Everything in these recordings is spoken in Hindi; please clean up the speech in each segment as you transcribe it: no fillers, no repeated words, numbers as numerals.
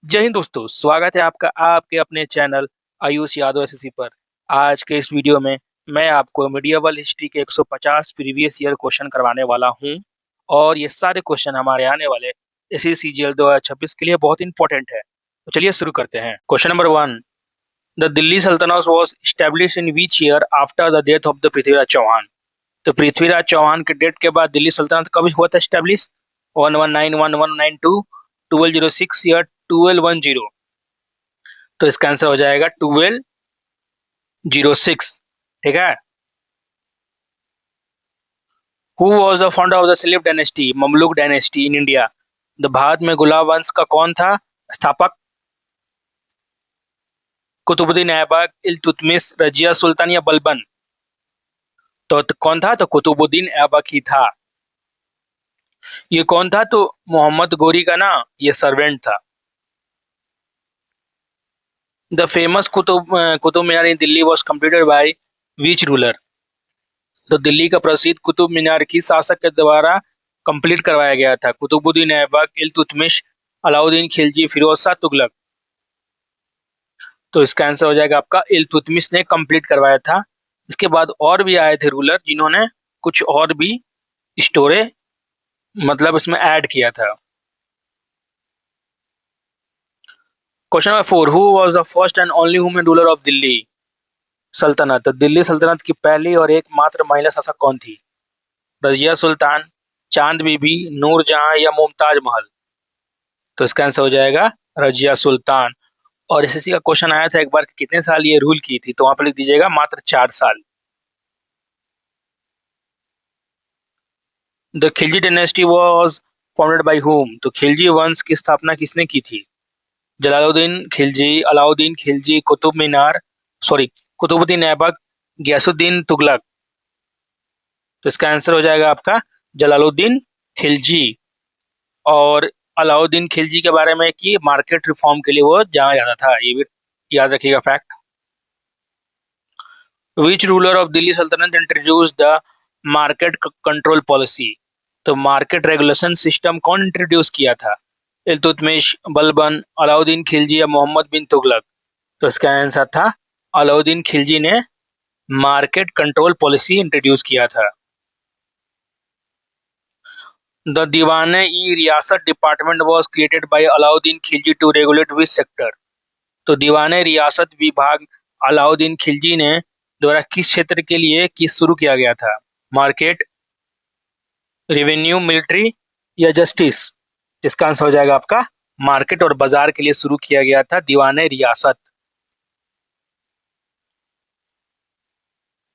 जय हिंद दोस्तों, स्वागत है आपका आपके अपने चैनल आयुष यादव एसएससी पर। आज के इस वीडियो में मैं आपको मिडिएवल हिस्ट्री के 150 प्रीवियस ईयर क्वेश्चन करवाने वाला हूं और ये सारे क्वेश्चन हमारे आने वाले एसएससी जीएल 2026 के लिए बहुत इंपॉर्टेंट है। तो चलिए शुरू करते हैं। Question number 1, the Delhi sultanate was established in which year after the death of the Prithviraj Chauhan. तो पृथ्वीराज चौहान के डेथ के बाद दिल्ली सल्तनत कब हुआ था एस्टैब्लिश? 1191, 1192, 1206 या 1210? तो इसका आंसर हो जाएगा 1206। ठीक है। Who was the founder of the slave dynasty, Mamluk dynasty in India? The Bharat में गुलाब वंश का कौन था स्थापक? कुतुबुद्दीन ऐबक, इल्तुतमिश, रजिया सुल्तान या बलबन? तो कौन था? तो कुतुबुद्दीन ऐबक ही था। ये कौन था? तो मोहम्मद गोरी का ना ये सर्वेंट था। The famous Qutub Minar in Delhi was completed by which ruler? तो दिल्ली का प्रसिद्ध कुतुब मीनार किस शासक के द्वारा कंप्लीट करवाया गया था? कुतुबुद्दीन ऐबक, इल्तुतमिश, अलाउद्दीन खिलजी, फिरोज शाह तुगलक? तो इसका आंसर हो जाएगा आपका इल्तुतमिश ने कंप्लीट करवाया था। इसके बाद और भी आए थे रूलर जिन्होंने कुछ और भी स्टोरे मतलब उसमें ऐड किया था। Question number 4, who was the first and only women ruler of Delhi सल्तनत? तो दिल्ली सल्तनत की पहली और एकमात्र महिला शासक कौन थी? रजिया सुल्तान, चांद बीबी, नूरजहां या मुमताज महल? तो इसका आंसर हो जाएगा रजिया सुल्तान। और एसएससी का क्वेश्चन आया था एक बार कि कितने साल ये रूल की थी, तो वहां पर लिख दीजिएगा मात्र 4 साल। The Khilji dynasty was founded by whom? तो खिलजी वंश की स्थापना किसने की थी? जलालुद्दीन खिलजी, अलाउद्दीन खिलजी, कुतुब मीनार, सॉरी कुतुबुद्दीन ऐबक, गयासुद्दीन तुगलक? तो इसका आंसर हो जाएगा आपका जलालुद्दीन खिलजी। और अलाउद्दीन खिलजी के बारे में कि मार्केट रिफॉर्म के लिए वो जाना जाता था, ये भी याद रखिएगा fact. Which ruler of Delhi Sultanat introduce the market control policy? तो मार्केट रेगुलेशन सिस्टम कौन इंट्रोड्यूस किया था? इल्तुतमिश, बलबन, अलाउद्दीन खिलजी या मोहम्मद बिन तुगलक? तो इसका आंसर था अलाउद्दीन खिलजी ने मार्केट कंट्रोल पॉलिसी इंट्रोड्यूस किया था। The Diwan e Riyasat department was created by Alauddin Khilji to regulate which sector? तो दीवाने रियासत विभाग अलाउद्दीन खिलजी ने द्वारा किस क्षेत्र के लिए किस शुरू किया गया था? मार्केट, रेवेन्यू, मिलिट्री या जस्टिस? इसका आंसर हो जाएगा आपका मार्केट और बाजार के लिए शुरू किया गया था दीवाने रियासत।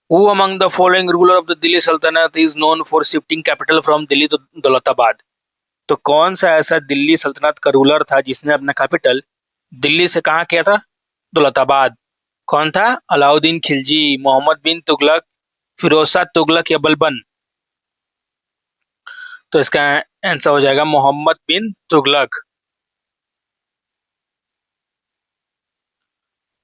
Who among the following ruler of the Delhi Sultanate is known for shifting capital from Delhi to Daulatabad? तो कौन सा ऐसा दिल्ली सल्तनत का रूलर था जिसने अपना कैपिटल दिल्ली से कहाँ किया था? दौलताबाद। कौन था? अलाउद्दीन खिलजी, मोहम्मद बिन तुगलक, फिरोज शाह तुगलक या बलबन? तो इसका आंसर हो जाएगा Mohammad bin Tughlaq.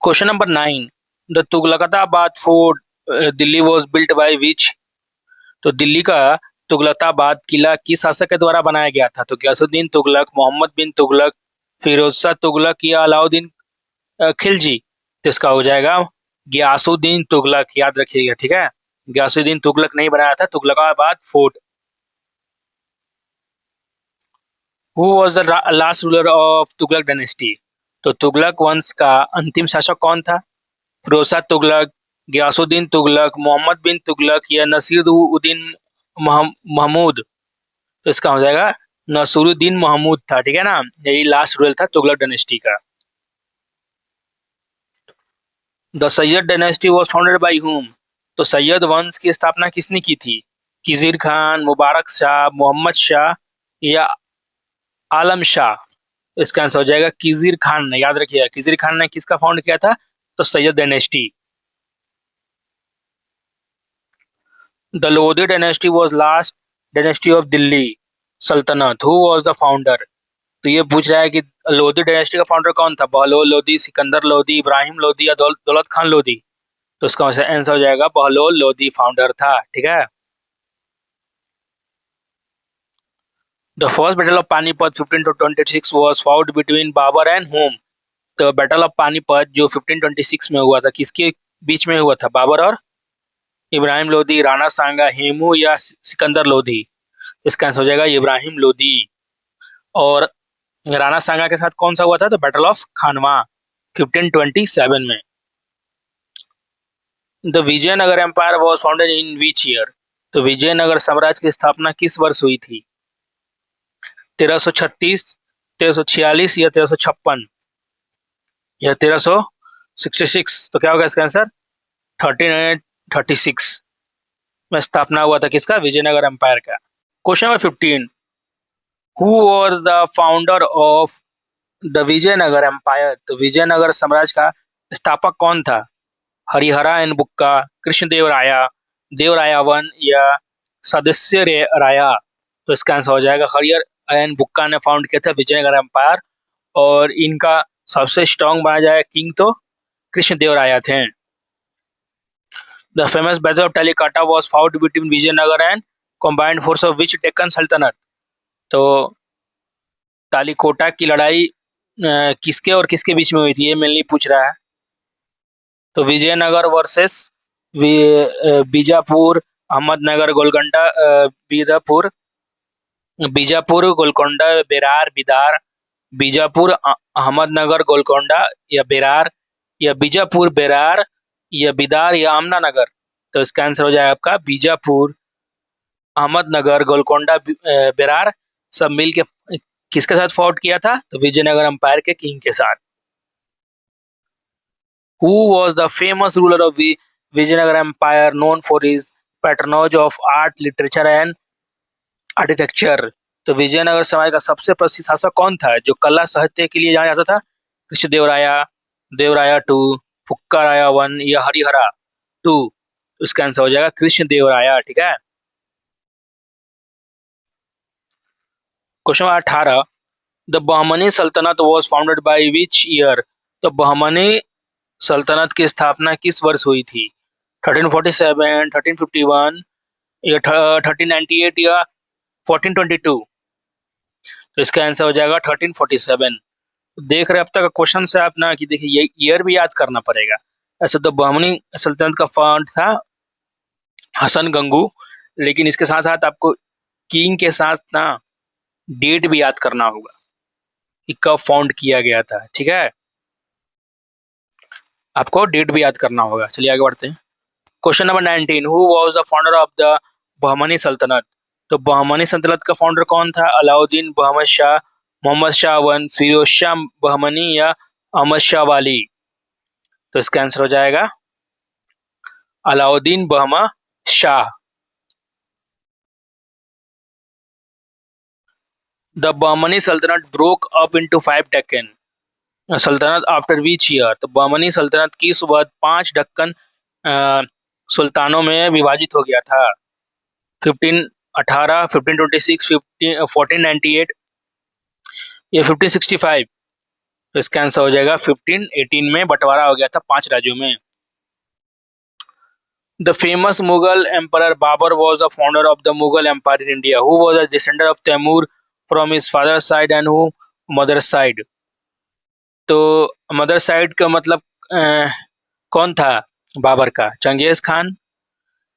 Question number 9, the Tughlaqabad fort Delhi was built by which? तो दिल्ली का तुगलकाबाद किला किस शासक के द्वारा बनाया गया था? तो गयासुद्दीन तुगलक, मोहम्मद बिन तुगलक, फिरोज शाह तुगलक या अलाउद्दीन खिलजी? तो इसका हो जाएगा गयासुद्दीन तुगलक, याद रखिएगा। ठीक है, गयासुद्दीन तुगलक नहीं बनाया था Tughlakabad fort. Who was the last ruler of Tughlaq dynasty? तो तुगलक वंश का अंतिम शासक कौन था? फिरोज शाह तुगलक, गयासुद्दीन तुगलक, मोहम्मद बिन तुगलक या नसीरुद्दीन महमूद? तो इसका हो जाएगा नसीरुद्दीन महमूद था। ठीक है ना, यही लास्ट रूलर था तुगलक डायनेस्टी का। The Syed dynasty was founded by whom? तो सैयद वंश की स्थापना किसने की थी? किजिर खान, मुबारक शाह, मोहम्मद शाह या आलम शाह? इसका आंसर हो जाएगा किजिर खान ने, याद रखिएगा किजिर खान ने किसका फाउंड किया था? तो Syed dynasty. The Lodhi dynasty was last dynasty of Delhi सल्तनत, हु वॉज द फाउंडर? तो ये पूछ रहा है कि लोधी डायनेस्टी का फाउंडर कौन था? बहलोल लोधी, सिकंदर लोधी, इब्राहिम लोधी या दौलत खान लोधी? तो इसका आंसर हो जाएगा बहलोल लोधी फाउंडर था। ठीक है। The first battle of Panipat 1526 was fought between Babur and whom? तो बैटल ऑफ पानीपत जो 1526 में हुआ था किसके बीच में हुआ था, बाबर और इब्राहिम लोदी, राणा सांगा, हेमू या सिकंदर लोधी? इसका आंसर हो जाएगा इब्राहिम लोदी। और राणा सांगा के साथ कौन सा हुआ था, तो बैटल ऑफ खानवा 1527 में। The Vijayanagara empire was founded in which year? तो विजयनगर साम्राज्य की स्थापना किस वर्ष हुई थी? 1336, 1346 या 1356 या 1366? तो क्या होगा इसका आंसर? 1336 में स्थापना हुआ था किसका, विजयनगर एम्पायर का। Question number 15, who was the founder of the Vijayanagara empire? तो विजयनगर साम्राज्य का स्थापक कौन था? हरिहरा एंड बुक्का, कृष्णदेवराया, देवराया वन या सदस्य राया? तो इसका आंसर हो जाएगा हरिहर एंड बुक्का ने फाउंड किया था विजयनगर एम्पायर। और इनका सबसे स्ट्रॉन्ग माना जाए किंग तो कृष्णदेवराया थे। The famous battle of Talikota was fought between Vijayanagara and combined force of which Deccan Sultanat? तो तालीकोटा की लड़ाई किसके और किसके बीच में हुई थी, ये मेनली पूछ रहा है। तो विजयनगर वर्सेस बीजापुर, अहमदनगर, गोलकोंडा, बीजापुर, बीजापुर, गोलकोंडा, बेरार, बिदार, बीजापुर, अहमदनगर, गोलकोंडा या बेरार, या बीजापुर, बेरार या बिदार या आमनानगर? तो इसका आंसर हो जाएगा आपका बीजापुर, अहमदनगर, गोलकोंडा, बेरार सब मिल के किसके साथ फाउट किया था, तो विजयनगर एम्पायर के किंग के साथ। Who was the famous ruler of the Vijayanagar Empire known for his patronage of art, literature and architecture? तो विजयनगर समाज का सबसे प्रसिद्ध शासक कौन था जो कला साहित्य के लिए जाना जाता था? कृष्णदेवराया, देवराया टू, पुक्काराया वन या हरिहरा टू? इसका आंसर हो जाएगा कृष्णदेवराया। ठीक है। क्वेश्चन 18, द बहमनी सल्तनत was founded by which year? तो बहमनी सल्तनत की स्थापना किस वर्ष हुई थी? 1347, 1351 या 1398 या 1422? तो इसका आंसर हो जाएगा 1347। देख रहे अब तक क्वेश्चन से आप ना कि देखिए ये ईयर भी याद करना पड़ेगा। ऐसे तो बहमनी सल्तनत का फाउंड था हसन गंगू, लेकिन इसके साथ साथ आपको किंग के साथ ना डेट भी याद करना होगा कि कब फाउंड किया गया था। ठीक है, आपको डेट भी याद करना होगा। चलिए आगे बढ़ते हैं। Question number 19, who was the founder of the Bahmani सल्तनत? तो बहमनी सल्तनत का फाउंडर कौन था? अलाउद्दीन, बहमद शाह, मोहम्मद शाह वन, फिरोज शाह बहमनी या अहमद शाह वाली? तो इसका आंसर हो जाएगा अलाउद्दीन बहमद शाह। द बहमनी सल्तनत ब्रोक अप इनटू 5 डेक्कन सल्तनत आफ्टर विच ईयर? तो बहमनी सल्तनत किस वक्त 5 दक्कन सुल्तानों में विभाजित हो गया था? 1518, 1526, 1498 या 1565? तो इसका आंसर हो जाएगा 1518 में बंटवारा हो गया था 5 राज्यों में। The famous Mughal emperor Babur was the founder of the Mughal empire in India. Who was the descendant of Timur from his father side and who mother side? तो मदर साइड का मतलब कौन था बाबर का? चंगेज खान,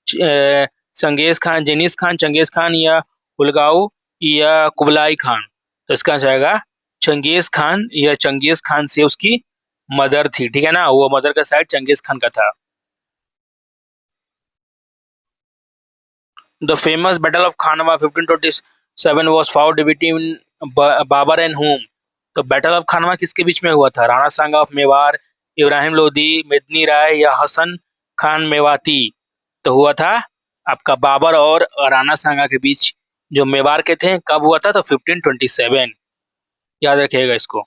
चंगेज खान, जेनिस खान, चंगेज खान या हुलगाऊ या कुबलाई खान? तो इसका आंसर आएगा चंगेज खान, या चंगेज खान से उसकी मदर थी। ठीक है ना, वो मदर का साइड चंगेज खान का था। The famous battle of Khanwa 1527 was fought between Babur and whom? तो बैटल ऑफ खानवा किसके बीच में हुआ था? राणा सांगा ऑफ मेवार, इब्राहिम लोदी, मेदनी राय या हसन खान मेवाती? तो हुआ था आपका बाबर और राणा सांगा के बीच, जो मेवार के थे। कब हुआ था? तो 1527, याद रखिएगा इसको।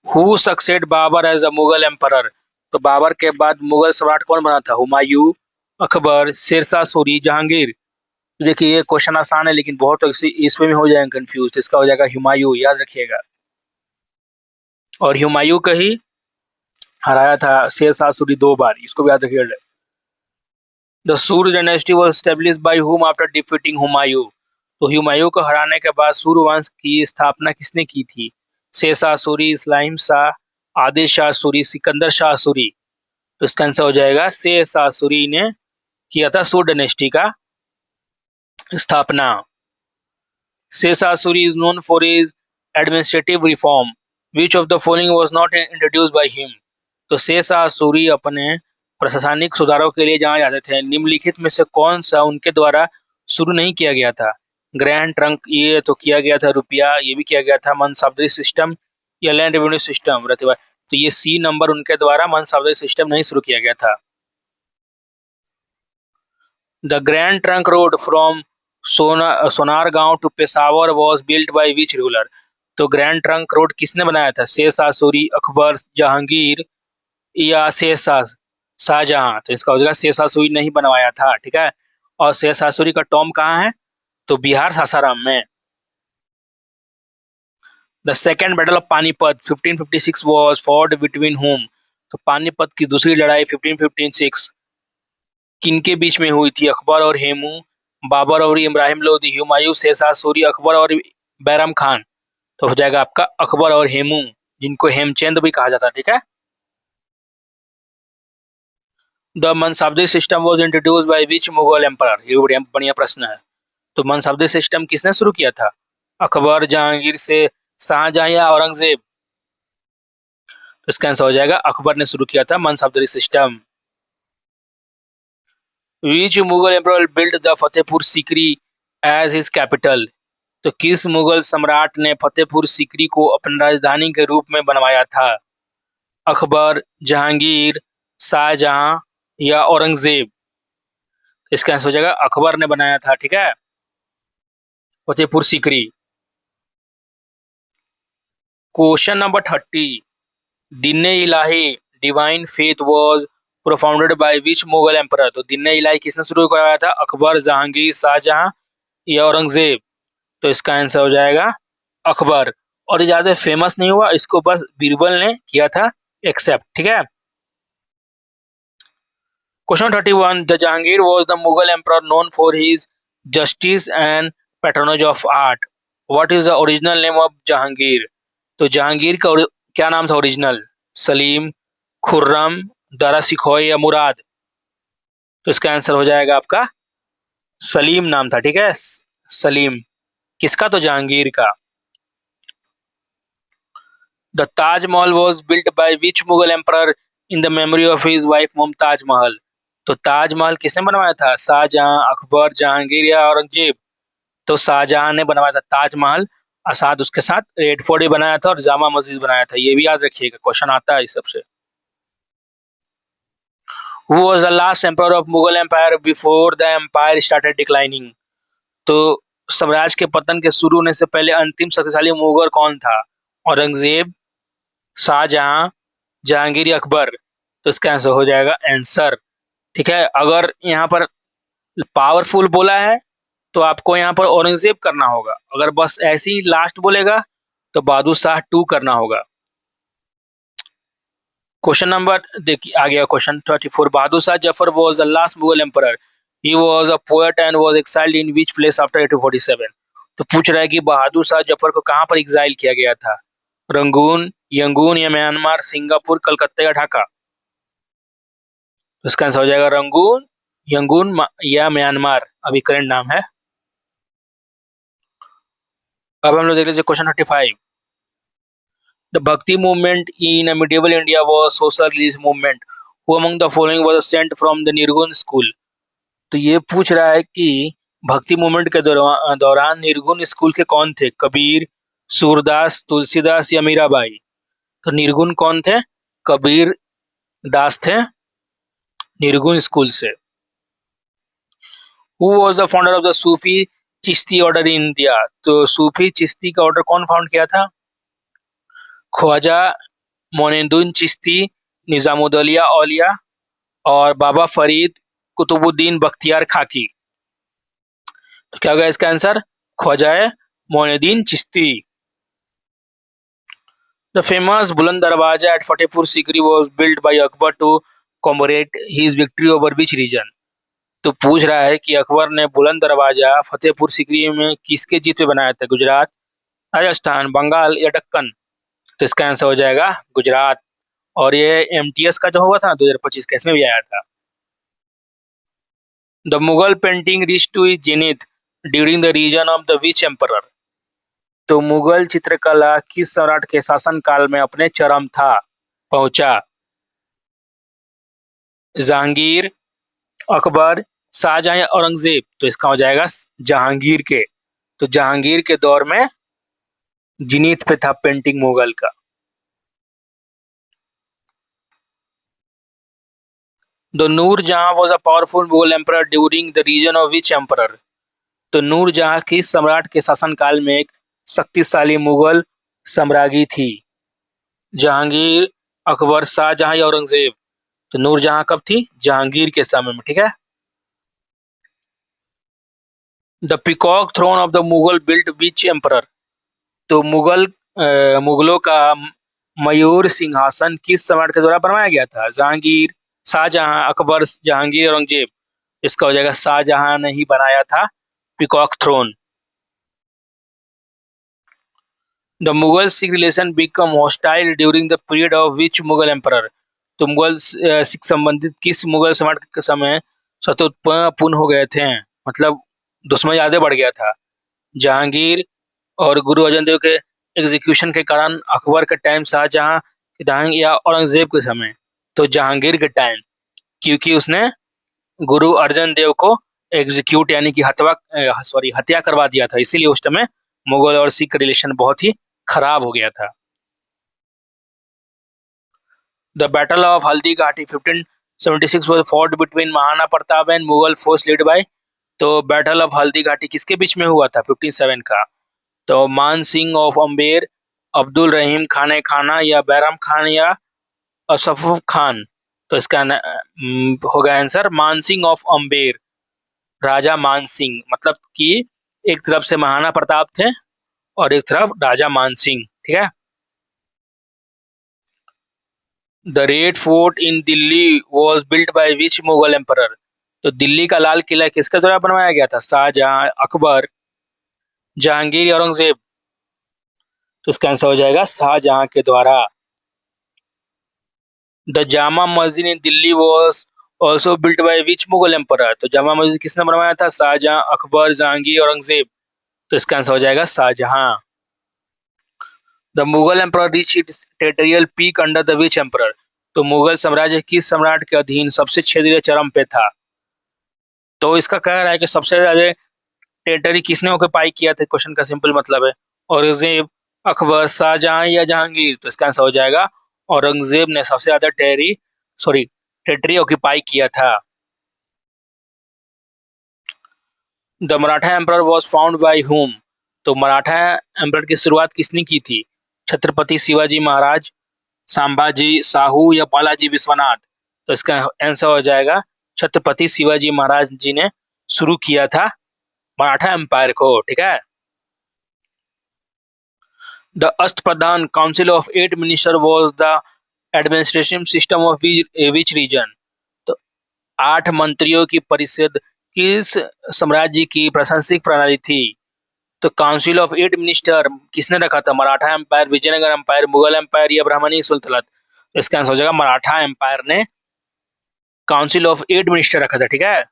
Who succeeded Babur as a Mughal emperor? तो बाबर के बाद मुगल सम्राट कौन बना था? हुमायूं, अकबर, शेरशाह सूरी, जहांगीर? तो देखिए ये क्वेश्चन आसान है, लेकिन बहुत इसमें में हो जाएंगे कंफ्यूज। तो इसका हो जाएगा हुमायूं, याद रखिएगा। और हुमायूं का ही हराया था शेरशाह सूरी 2 बार, इसको भी याद रखिएगा। द सूर dynasty was established by whom after defeating Humayun. तो हुमायूं को हराने के बाद सूर वंश की स्थापना किसने की थी? शेरशाह सूरी, इस्लाम शाह, आदिल शाह सूरी, सिकंदर शाह सूरी। तो इसका आंसर हो जाएगा शेरशाह सूरी ने किया था सूर डायनेस्टी का स्थापना। Sher Shah Suri is known for his administrative reform. Which of the following was not introduced by him? तो शेरशाह सूरी अपने प्रशासनिक सुधारों के लिए जाने जाते थे। निम्नलिखित में से कौन सा उनके द्वारा शुरू नहीं किया गया था? ग्रैंड ट्रंक, ये तो किया गया था। रुपया, ये भी किया गया था। मनसबदारी सिस्टम या लैंड रेवेन्यू सिस्टम? तो ये सी नंबर उनके द्वारा मनसबदारी सिस्टम नहीं शुरू किया गया था। The grand trunk road from Sonargaon to Peshawar was built by which ruler? तो ग्रैंड ट्रंक रोड किसने बनाया था? शेरशाह सूरी, अकबर, जहांगीर या शेरशाह शाहजहां? तो इसका हो जाएगा शेरशाह सूरी ने ही बनवाया था। ठीक है, और शेरशाह सूरी का टॉम कहाँ है? तो बिहार सासाराम में। The second battle of Panipat 1556 was fought between whom? तो पानीपत की दूसरी लड़ाई 1556 किनके बीच में हुई थी? अकबर और हेमू, बाबर और इब्राहिम लोदी, हुमायूं, शेरशाह सूरी, अकबर और बैरम खान? तो हो जाएगा आपका अकबर और हेमू, जिनको हेमचंद भी कहा जाता है। ठीक है, the मनसबदारी system was introduce by which Mughal emperor? ये बढ़िया प्रश्न है। तो मनसबदारी सिस्टम किसने शुरू किया था? अकबर, जहांगीर से, शाहजहां या औरंगजेब? तो इसका आंसर हो जाएगा अकबर ने शुरू किया था mansabdari system. Which Mughal emperor built the Fatehpur Sikri as his capital? तो किस मुगल सम्राट ने फतेहपुर सीकरी को अपनी राजधानी के रूप में बनवाया था? अकबर, जहांगीर, शाहजहां या औरंगजेब? इसका आंसर हो जाएगा अकबर ने बनाया था। ठीक है, Fatehpur Sikri. Question number 30, Din Ilahi divine faith was propounded by which Mughal emperor? तो दीन इलाही किसने शुरू करवाया था? अकबर, जहांगीर, शाहजहां या औरंगजेब? तो इसका आंसर हो जाएगा अकबर। और ये ज्यादा फेमस नहीं हुआ, इसको बस बीरबल ने किया था एक्सेप्ट। ठीक है, question 31, the Jahangir was the Mughal emperor known for his justice and patronage of art. What is the original name of Jahangir? तो जहांगीर का क्या नाम था ओरिजिनल? सलीम, खुर्रम, दारा सिखोई या मुराद? तो इसका आंसर हो जाएगा आपका सलीम नाम था। ठीक है, सलीम। किसका? तो जहांगीर का। The Taj Mahal was built by which Mughal emperor in the memory of his wife Mumtaz Mahal? तो ताजमहल किसने बनवाया था? शाहजहां, अकबर, जहांगीर या औरंगजेब? तो शाहजहां ने बनवाया था ताजमहल, और साथ उसके साथ रेड फोर्ट भी बनाया था और जामा मस्जिद बनाया था। ये भी याद रखिएगा, क्वेश्चन आता है इस सबसे। Who was the last emperor of Mughal Empire before the empire started declining? तो साम्राज्य के पतन के शुरू होने से पहले अंतिम शक्तिशाली मुगल कौन था? औरंगजेब, शाहजहां, जहांगीर, अकबर? तो इसका आंसर हो जाएगा आंसर। ठीक है, अगर यहाँ पर पावरफुल बोला है तो आपको यहाँ पर औरंगजेब करना होगा। अगर बस ऐसे ही लास्ट बोलेगा तो बहादुर शाह 2 करना होगा। क्वेश्चन नंबर देखिए आ गया, question 34, Bahadur Shah Zafar was the last Mughal emperor, he was a poet and was exiled in which place after 1847? तो पूछ रहा है कि बहादुर शाह जफर को कहां पर एग्जाइल किया गया था? रंगून, यंगून या म्यांमार, सिंगापुर, कलकत्ता या ढाका? तो इसका आंसर हो जाएगा रंगून, यंगून या म्यांमार, अभी करंट नाम है। अब हम लोग देख लीजिए question 35, the Bhakti movement in medieval India was social religious movement. Who among the following was sent from the निर्गुण स्कूल? तो ये पूछ रहा है कि भक्ति मूवमेंट के दौरान निर्गुण स्कूल के कौन थे? कबीर, सूरदास, तुलसीदास या मीराबाई? तो निर्गुण कौन थे? कबीर दास थे निर्गुण स्कूल से। Who was the founder of the Sufi Chishti order in India? तो सूफी चिश्ती का ऑर्डर कौन फाउंड किया था? ख्वाजा मोइनुद्दीन चिश्ती, निजामुद्दौला औलिया और बाबा फरीद कुतुबुद्दीन बख्तियार खाकी? तो क्या होगा इसका answer? Khwaja Moinuddin Chishti. The famous Buland Darwaza at Fatehpur Sikri was built by Akbar to commemorate his victory over which region? तो पूछ रहा है कि अकबर ने बुलंद दरवाजा फतेहपुर सीकरी में किसके जीत पे बनाया था? गुजरात, राजस्थान, बंगाल या दक्कन? तो इसका आंसर हो जाएगा गुजरात। और ये एमटीएस का जो हुआ था ना 2025 का, इसमें भी आया था। The Mughal painting reach to its zenith during the reason of the which emperor? तो मुगल चित्रकला किस सम्राट के शासन काल में अपने चरम था पहुंचा? जहांगीर, अकबर, शाहजहां या औरंगजेब? तो इसका हो जाएगा जहांगीर के। तो जहांगीर के दौर में जिनीत पे था पेंटिंग मुगल का। The Nurjahan was a powerful Mughal emperor during the reason of which emperor? तो नूरजहां किस सम्राट के शासनकाल में एक शक्तिशाली मुगल साम्राज्ञी थी? जहांगीर, अकबर, शाहजहां या औरंगजेब? तो नूरजहां कब थी? जहांगीर के समय में, ठीक है। The peacock throne of the Mughal built which emperor? तो मुगलों का मयूर सिंहासन किस सम्राट के द्वारा बनवाया गया था? जहांगीर, शाहजहां, अकबर, जहांगीर, औरंगजेब? इसका हो जाएगा शाहजहां ने ही बनाया था peacock throne. The Mughal Sikh relation become hostile during the period of which Mughal emperor? तो मुगल सिख संबंधित किस मुगल सम्राट के समय शत्रुतापूर्ण हो गए थे, मतलब दुश्मन ज्यादा बढ़ गया था? जहांगीर और गुरु अर्जन देव के एग्जीक्यूशन के कारण, अकबर के टाइम, शाहजहां के टाइम या औरंगजेब के समय? तो जहांगीर के टाइम, क्योंकि उसने गुरु अर्जन देव को एग्जीक्यूट यानी कि हत्या करवा दिया था, इसीलिए उस समय मुगल और सिख का रिलेशन बहुत ही खराब हो गया था। The battle of Haldi Ghati 1576 was fought between Maharana Pratap and Mughal force lead by? तो बैटल ऑफ हल्दी घाटी किसके बीच में हुआ था 57 का? तो मान सिंह ऑफ अम्बेर, अब्दुल रहीम खान खाना या बैरम खान या असफ खान? तो इसका होगा आंसर मान सिंह ऑफ अम्बेर, राजा मान सिंह। मतलब कि एक तरफ से महाराणा प्रताप थे और एक तरफ राजा मान सिंह, ठीक है। The red fort in Delhi was built by which Mughal emperor? तो दिल्ली का लाल किला किसके द्वारा बनवाया गया था? शाहजहां, अकबर, जहांगीर, औरंगजेब? तो इसका आंसर हो जाएगा शाहजहां के द्वारा। The Jama Masjid in Delhi was also built by which Mughal emperor? तो जामा मस्जिद किसने बनवाया था? शाहजहां, अकबर, जहांगीर, औरंगजेब? तो इसका आंसर हो जाएगा Shahjahan. The Mughal emperor reach its territorial peak under the which emperor? तो मुगल साम्राज्य किस सम्राट के अधीन सबसे क्षेत्रीय चरम पे था? तो इसका कह रहा है कि सबसे ज्यादा टेरिटरी किसने ऑक्यूपाई किया था, क्वेश्चन का सिंपल मतलब है। औरंगजेब, अकबर, शाहजहां या जहांगीर? तो इसका आंसर हो जाएगा औरंगजेब ने सबसे ज्यादा टेरिटरी ऑक्यूपाई किया था। The Maratha emperor was found by whom? तो मराठा एम्परर की शुरुआत किसने की थी? छत्रपति शिवाजी महाराज, संभाजी साहू या बालाजी विश्वनाथ? तो इसका आंसर हो जाएगा छत्रपति शिवाजी महाराज जी ने शुरू किया था मराठा एम्पायर को, ठीक है। The Ashtapradhan council of eight minister was the administrative system of which region? तो 8 मंत्रियों की परिषद किस साम्राज्य की प्रशासनिक प्रणाली थी? तो काउंसिल ऑफ एट मिनिस्टर किसने रखा था? Maratha empire, Vijayanagara empire, Mughal empire या ब्राह्मणी सुल्तनत? तो इसका आंसर हो जाएगा मराठा एम्पायर ने काउंसिल ऑफ एट मिनिस्टर रखा था, ठीक है।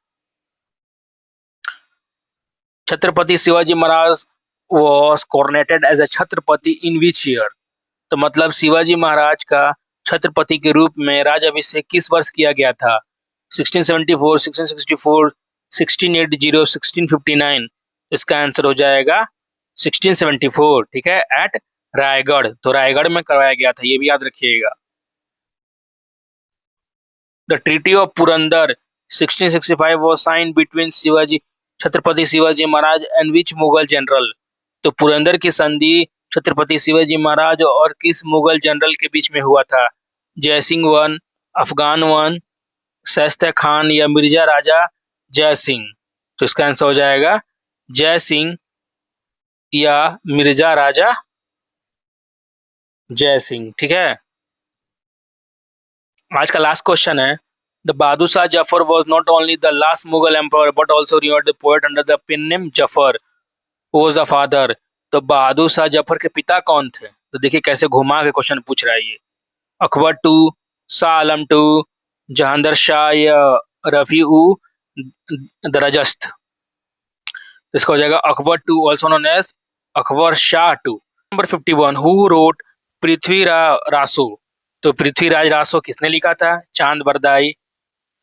Chhatrapati Shivaji Maharaj was coronated as a Chhatrapati in which year? तो मतलब शिवाजी महाराज का छत्रपति के रूप में राजाभिषेक किस वर्ष किया गया था? 1674, 1664, 1680, 1659? इसका आंसर हो जाएगा 1674, ठीक है, एट रायगढ़। तो रायगढ़ में करवाया गया था, ये भी याद रखिएगा। The treaty of Purandar 1665 was signed between Shivaji Chhatrapati Shivaji Maharaj and which Mughal general? तो पुरंदर की संधि छत्रपति शिवाजी महाराज और किस मुगल जनरल के बीच में हुआ था? जय सिंह वन, अफगान वन, शाइस्ता खान या मिर्जा राजा जय सिंह? तो इसका आंसर हो जाएगा जय सिंह या मिर्जा राजा जय सिंह, ठीक है। आज का लास्ट क्वेश्चन है, The Bahadur Shah Jafar was not only the last Mughal emperor but also revered the poet under the pen name Jafar. Who was the father? तो बहादुर शाह जफर के पिता कौन थे? तो देखिए कैसे घुमा के क्वेश्चन पूछ रहा है ये। अकबर टू, शाह आलम टू, जहांगीर शाह या रफी दरजस्त। इसका हो जाएगा Akbar two, also known as Akbar Shah two. Number 51, who wrote Raso? तो पृथ्वीराज रासो किसने लिखा था? चांद बरदाई,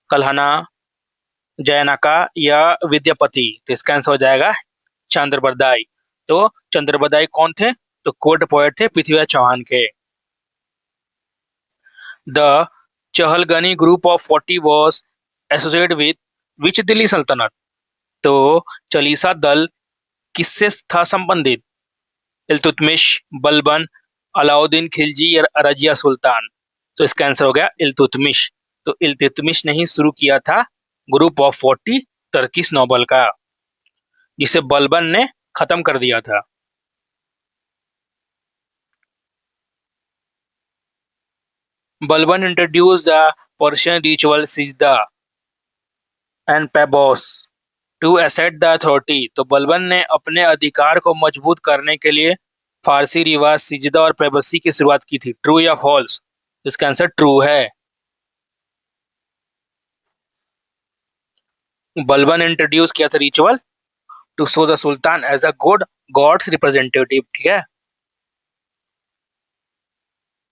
कल्हना, जयनाका या विद्यापति। तो इसका आंसर हो जाएगा चंद्र बरदाई। तो चंद्र बरदाई कौन थे? तो कोर्ट पोएट थे पृथ्वीराज चौहान के। The Chahalgani group of 40 was associated with which Delhi सल्तनत? तो चालीसा दल किससे था संबंधित? इल्तुतमिश, बलबन, अलाउद्दीन खिलजी या रजिया सुल्तान। तो इसका आंसर हो गया इल्तुतमिश। तो इल्तुतमिश ने ही शुरू किया था ग्रुप ऑफ 40 टर्किश नोबल का, जिसे बलबन ने खत्म कर दिया था। Balban introduce the Persian ritual sijda and paibos to assert the authority. तो बलबन ने अपने अधिकार को मजबूत करने के लिए फारसी रिवाज सिजदा और पेबोसी की शुरुआत की थी। ट्रू या फॉल्स? इसका आंसर ट्रू है। बलबन इंट्रोड्यूस किया था ritual to show the sultan as a god's representative. ठीक है।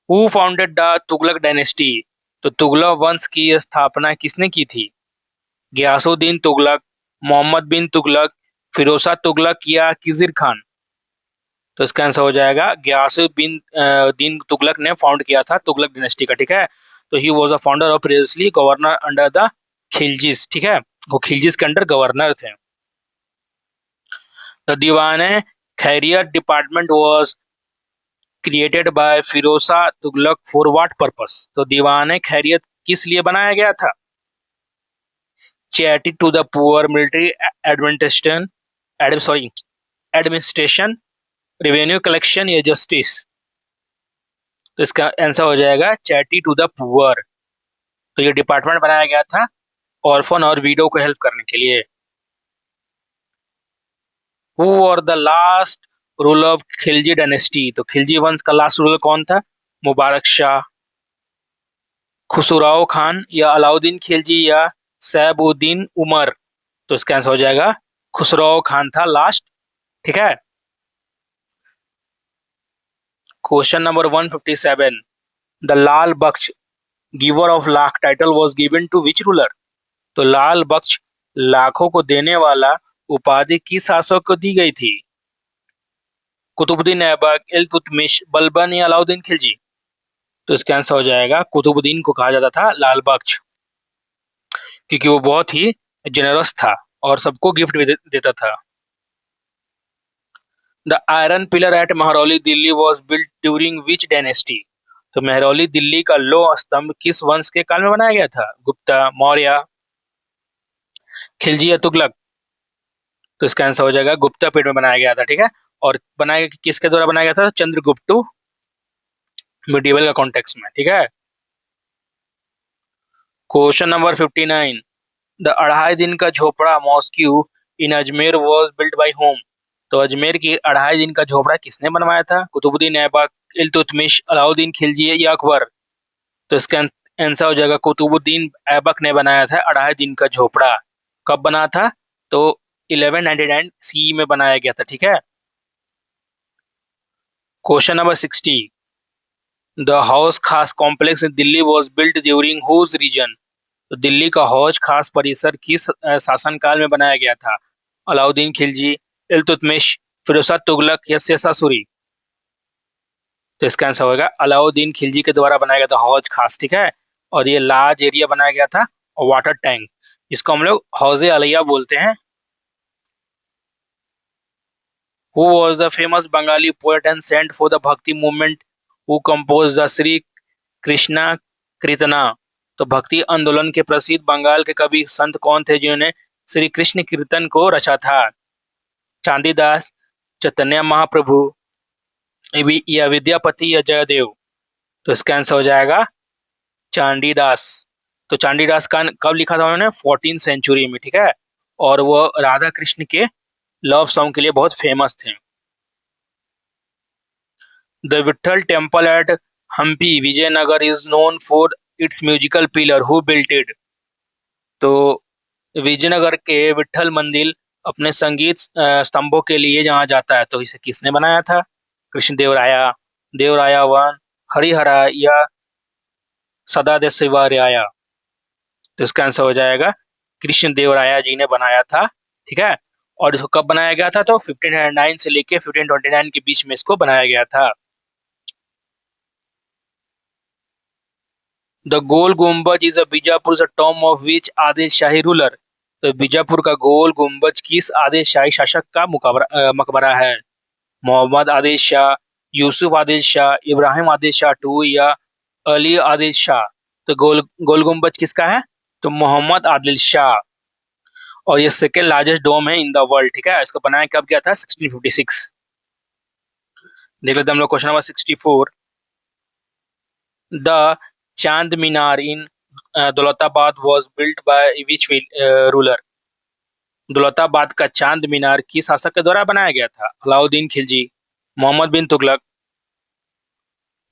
Who founded the Tughlaq dynasty? तो तुगलक वंश की स्थापना किसने की थी? गयासुद्दीन तुगलक, मोहम्मद बिन तुगलक, फिरोजा तुगलक या खिजिर खान। तो इसका आंसर हो जाएगा गयासुद्दीन दीन तुगलक ने फाउंड किया था तुगलक डायनेस्टी का। ठीक है। तो he was a founder of previously governor under the Khiljis. ठीक है, वो खिलजिस के अंडर गवर्नर थे। The Diwan Khairat department was created by Firoz Tughlaq for what purpose? तो दीवान खैरियत किस लिए बनाया गया था? Charity to the poor, military administration administration, revenue collection या जस्टिस। तो इसका आंसर हो जाएगा चैरिटी टू द पुअर। तो ये डिपार्टमेंट बनाया गया था ऑर्फन और विडो को हेल्प करने के लिए। Who were the last ruler of Khilji dynasty? तो खिलजी वंश का लास्ट रूलर कौन था? मुबारक शाह, खुसराव खान या अलाउद्दीन खिलजी या सैबुद्दीन उमर। तो इसका आंसर हो जाएगा खुसराव खान था लास्ट। ठीक है। Question number 157, the Lal Bakhsh giver of lakh title was given to which ruler? तो लाल बख्श लाखों को देने वाला उपाधि किस शासक को दी गई थी? कुतुबुद्दीन ऐबक, इल्तुतमिश, बलबन या अलाउद्दीन खिलजी। तो इसका आंसर हो जाएगा कुतुबुद्दीन को कहा जाता था लाल बख्श, क्योंकि वो बहुत ही जेनरस था और सबको गिफ्ट भी देता था। The iron pillar at Mehrauli Delhi was built during which dynasty? तो महरौली दिल्ली का लौह स्तंभ किस वंश के काल में बनाया गया था? गुप्ता, मौर्य, खिलजी या तुगलक। तो इसका आंसर हो जाएगा गुप्ता पीरियड में बनाया गया था। ठीक है। और बनाया किसके द्वारा बनाया गया था? चंद्रगुप्त मिडिवल का कॉन्टेक्स्ट में। ठीक है। Question number 59, the Adhai Din Ka Jhonpra mosque in Ajmer was built by whom? तो अजमेर की अढ़ाई दिन का झोपड़ा किसने बनवाया था? कुतुबुद्दीन ऐबक, इल्तुतमिश, अलाउद्दीन खिलजी या अकबर। तो इसका आंसर हो जाएगा कुतुबुद्दीन ऐबक ने बनाया था अढ़ाई दिन का झोपड़ा। कब बना था? तो 1199 सी में बनाया गया था। ठीक है। Question number 60, the Hauz Khas complex in Delhi was built during whose region? तो दिल्ली का हौज खास परिसर किस शासनकाल में बनाया गया था? अलाउद्दीन खिलजी, इल्तुतमिश, फिरोजशाह तुगलक या शेरशाह सूरी। तो इसका आंसर होगा अलाउद्दीन खिलजी के द्वारा बनाया गया था हौज खास। ठीक है। और ये लार्ज एरिया बनाया गया था वाटर टैंक, जिसको हम लोग हौजे अलैया बोलते हैं। Who was the famous Bengali poet and saint for the Bhakti movement who compose the Shri Krishna Kirtana? तो भक्ति आंदोलन के प्रसिद्ध बंगाल के कवि संत कौन थे जिन्होंने श्री कृष्ण कीर्तन को रचा था? चांदीदास, चैतन्य महाप्रभु या विद्यापति या जयदेव। तो इसका आंसर हो जाएगा चांदीदास। तो चांडीदास का कब लिखा था उन्होंने? 14 सेंचुरी में, ठीक है। और वो राधा कृष्ण के लव सॉन्ग के लिए बहुत फेमस थे। The Vitthal temple at Hampi Vijayanagara is known for its musical pillar, who built it? तो विजयनगर के विठल मंदिर अपने संगीत स्तंभों के लिए जहाँ जाता है, तो इसे किसने बनाया था? कृष्णदेवराया, देवराया वन, हरिहरा या सदाशिवराया? तो इसका आंसर हो जाएगा कृष्णदेवराया जी ने बनाया था, ठीक है। और इसको कब बनाया गया था? तो 1509 से लेके 1529 के बीच में इसको बनाया गया था। द गोल गुम्बज is a Bijapur Tom of which Adil shahi ruler? तो बीजापुर का गोल गुम्बज किस आदिल शाही शासक का मकबरा है? मोहम्मद आदिल शाह, यूसुफ आदिल शाह, इब्राहिम आदिल शाह टू या अली आदिल शाह? तो गोल गुम्बज किसका है? तो मोहम्मद आदिल शाह। और ये सेकेंड लार्जेस्ट डोम है इन द वर्ल्ड, ठीक है। इसको बनाया कब गया था? 1656। देख लेते हैं हम लोग question number 64। The Chand Minar in Daulatabad was built by which ruler? Daulatabad का चांद मीनार किस शासक के द्वारा बनाया गया था? अलाउद्दीन खिलजी, मोहम्मद बिन तुगलक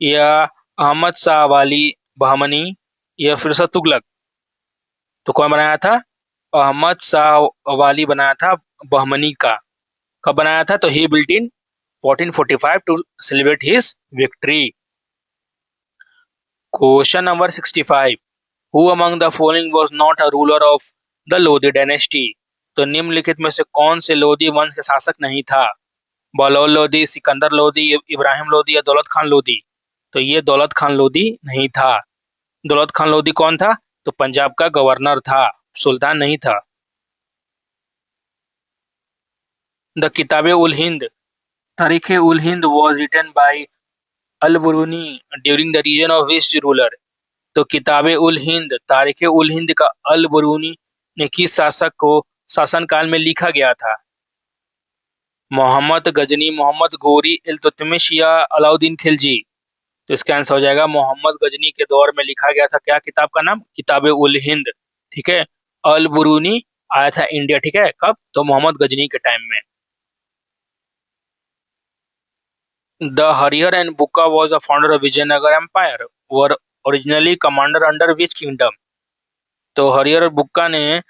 या अहमद शाह वाली बहमनी या फिर से तुगलक? तो कौन बनाया था? अहमद शाह वाली बनाया था बहमनी का। कब बनाया था? तो he built in 1445 to celebrate his victory. Question number 65। Who among the following was not a ruler of the Lodhi dynasty? तो निम्नलिखित में से कौन से लोधी वंश के शासक नहीं था? बलौल लोधी, सिकंदर लोधी, इब्राहिम लोधी या दौलत खान लोधी? तो ये दौलत खान लोधी नहीं था। दौलत खान लोधी कौन था? तो पंजाब का गवर्नर था, सुल्तान नहीं था। द किताब ul Hind, Tarikh ul Hind was written by Al Biruni during the reason of which ruler? तो किताब उल हिंद, तारीख उल हिंद का अल बुरूनी ने किस शासक को शासनकाल में लिखा गया था? मोहम्मद गजनी, मोहम्मद गोरी, इल्तुतमिश या अलाउद्दीन खिलजी? तो इसका आंसर हो जाएगा मोहम्मद गजनी के दौर में लिखा गया था। क्या किताब का नाम? किताब उल हिंद, ठीक है। अल बुरूनी आया था इंडिया, ठीक है। कब? तो मोहम्मद गजनी के टाइम में। The Harihara and Bukka was a founder of Vijayanagara empire were originally commander under which kingdom? तो हरिहर और बुक्का ने,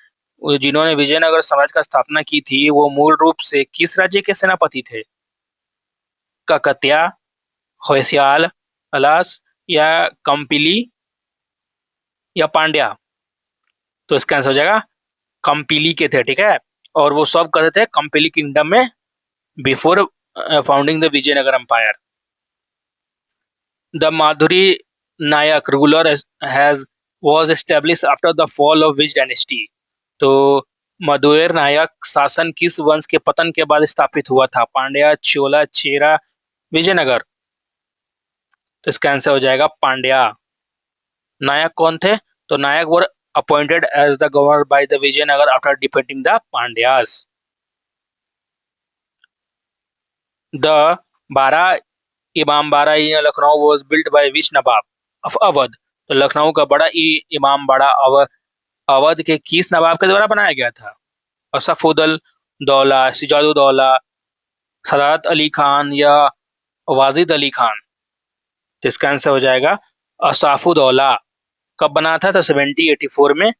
जिन्होंने विजयनगर साम्राज्य का स्थापना की थी, वो मूल रूप से किस राज्य के सेनापति थे? ककतिया, होयसाल, अलास या कंपिली या पांड्या? तो इसका आंसर हो जाएगा कंपिली के थे, ठीक है। और वो सब करते थे कंपिली किंगडम में before founding the Vijayanagara empire. The Madurai Nayak ruler has was established after the fall of which dynasty? तो मधुर नायक शासन किस वंश के पतन के बाद स्थापित हुआ था? पांड्या, चोला, चेरा, विजयनगर? तो इसका आंसर हो जाएगा पांड्या। नायक कौन थे? तो Nayak were appointed as the governor by the Vijayanagar after defeating the Pandyas. The Bara Imam bara in Lucknow was built by which Nawab of Awadh? तो लखनऊ का बड़ा इमाम बाड़ा अवध के किस नवाब के द्वारा बनाया गया था? असफुद्दौला दौला, सिजादुद्दौला, सदात अली खान या वाजिद अली खान? तो इसका आंसर हो जाएगा असाफुद्दौला। कब बना था? तो 1784 में।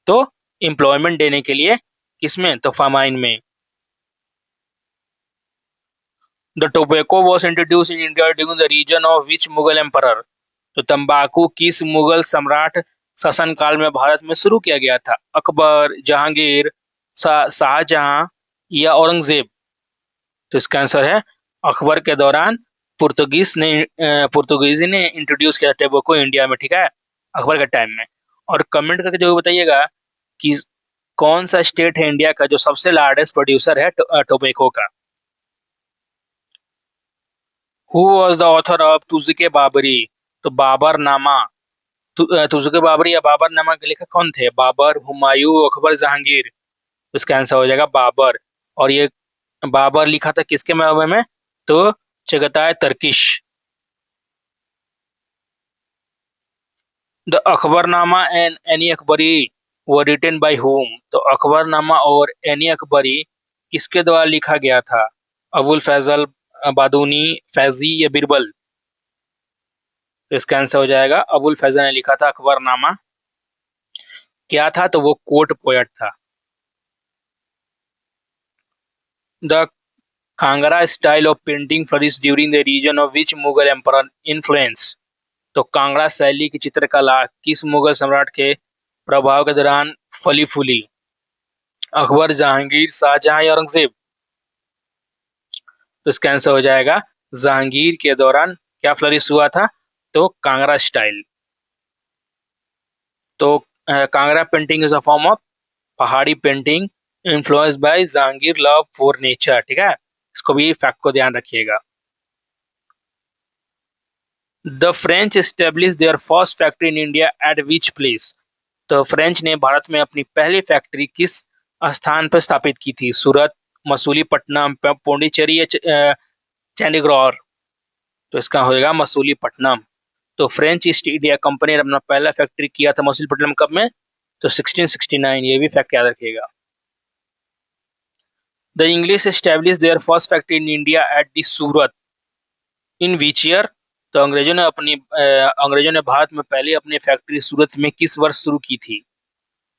तो एम्प्लॉयमेंट देने के लिए, किसमें? तो फामाइन में। The tobacco was introduce in India during the reason of which Mughal emperor? तो तंबाकू किस मुगल सम्राट शासनकाल में भारत में शुरू किया गया था? अकबर, जहांगीर, शाहजहां या औरंगजेब? तो इसका आंसर है अकबर के दौरान पुर्तगीजी ने इंट्रोड्यूस किया टोबैको इंडिया में, ठीक है, अकबर के टाइम में। और कमेंट करके जो बताइएगा कि कौन सा स्टेट है इंडिया का जो सबसे लार्जेस्ट प्रोड्यूसर है टोबैको का। Who was the author of Tuzuke Baburi? तो बाबर नामा, तुज़्क़े बाबरी या बाबर नामा के लेखक कौन थे? बाबर, हुमायूं, अकबर, जहांगीर? इसका आंसर हो जाएगा बाबर। और ये बाबर लिखा था किसके में? तो Chagatai Turkish. The Akbarnama and Aini Akbari were written by whom? तो अकबरनामा और एनी अकबरी किसके द्वारा लिखा गया था? अबुल फैजल, बादूनी, फैजी या बिरबल? तो इसका आंसर हो जाएगा अबुल फैजल ने लिखा था अकबरनामा। क्या था? तो वो कोर्ट पोएट था। The Kangra style of painting flourish during the reason of which Mughal emperor influence? तो कांगड़ा शैली की चित्रकला किस मुगल सम्राट के प्रभाव के दौरान फली फूली? अकबर, जहांगीर, शाहजहां या औरंगजेब? तो इसका आंसर हो जाएगा जहांगीर के दौरान क्या फ्लरिश हुआ था? तो कांगड़ा स्टाइल। तो Kangra painting is a form of Pahari painting influenced by Jahangir love for nature. ठीक है, इसको भी फैक्ट को ध्यान रखिएगा। The French establish their first factory in India at which place? तो फ्रेंच ने भारत में अपनी पहली फैक्ट्री किस स्थान पर स्थापित की थी? सूरत, मसूलीपट्टनम, पौंडीचेरी या चंडीगढ़? तो इसका होगा मसूलीपट्टनम। तो फ्रेंच ईस्ट इंडिया कंपनी ने अपना पहला फैक्ट्री किया था मसूलीपट्टनम कब में? तो 1669। ये भी फैक्ट याद रखिएगा। The English establish their first factory in India at the Surat in which year? तो अंग्रेजों ने भारत में पहले अपनी फैक्ट्री सूरत में किस वर्ष शुरू की थी?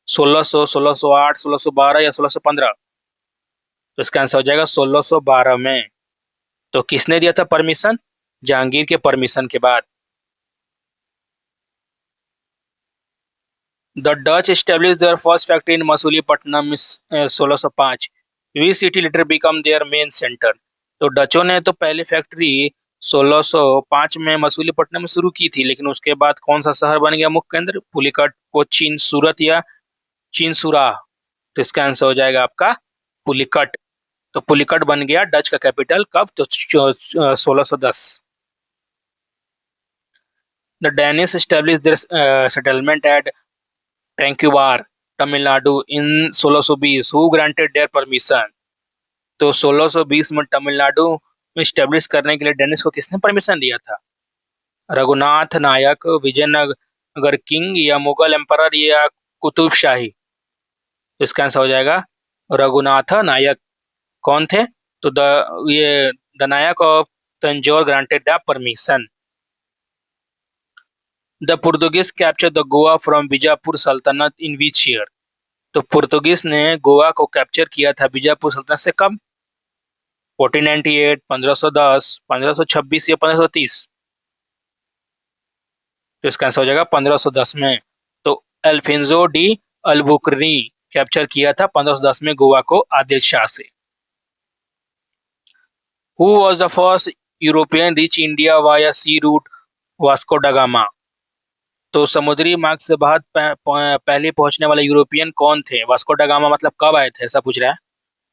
1600, 1608, 1612 या 1615? तो इसका आंसर हो जाएगा 1612 में। तो किसने दिया था परमिशन? जहांगीर के परमिशन के बाद। The Dutch establish their first factory in Masulipatnam 1605। We city later become their main centre? तो डचों ने तो पहले फैक्ट्री 1605 में मसूलीपट्टनम में शुरू की थी, लेकिन उसके बाद कौन सा शहर बन गया मुख्य केंद्र? पुलिकट, कोचीन, सूरत या चिंसुरा? तो इसका आंसर हो जाएगा आपका पुलिकट। तो पुलिकट बन गया डच का कैपिटल कब? तो 1610। The Danish establish their settlement at Tranquebar, Tamil Nadu in 1620। Who granted their permission? तो 1620 में तमिलनाडु में स्टेब्लिश करने के लिए डेनिस को किसने परमिशन दिया था? रघुनाथ नायक, विजयनगर किंग या मुगल एम्परर या कुतुब शाही? तो इसका आंसर हो जाएगा रघुनाथ नायक। कौन थे? तो ये the Nayak of Tanjore granted the permission. The Portuguese capture the Goa from Bijapur sultanate in which year? तो पुर्तगीज ने गोवा को कैप्चर किया था बीजापुर सल्तनत से कब? 1498, 1510, 1526 या 1530? तो इसका आंसर हो जाएगा 1510 में। तो अल्फिंजो डी अल्बुकर्नी कैप्चर किया था 1510 में गोवा को आदिल शाह से। Who was the first European reach India via sea route? Vasco da Gama? तो समुद्री मार्ग से भारत पहले पहुंचने वाले यूरोपियन कौन थे? वास्को ड गामा मतलब कब आए थे ऐसा पूछ रहा है।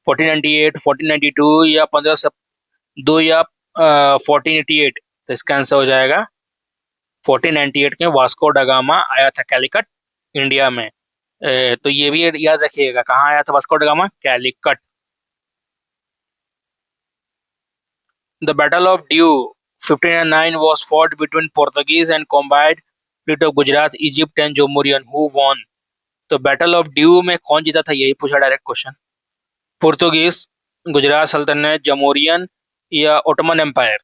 1498, 1492 या 1502 या 1488? तो इसका आंसर हो जाएगा 1498 में वास्को ड गामा आया था कैलिकट इंडिया में। तो ये भी याद रखिएगा कहाँ आया था Vasco da gamma? Calicut. The battle of due 1509 was fought between Portuguese and combined fleet of Gujarat, Egypt and Jomurian. Who won? तो बैटल ऑफ ड्यू में कौन जीता था यही पूछा डायरेक्ट क्वेश्चन। पुर्तगीज, गुजरात सल्तनत, जमोरियन या ओटोमन एम्पायर?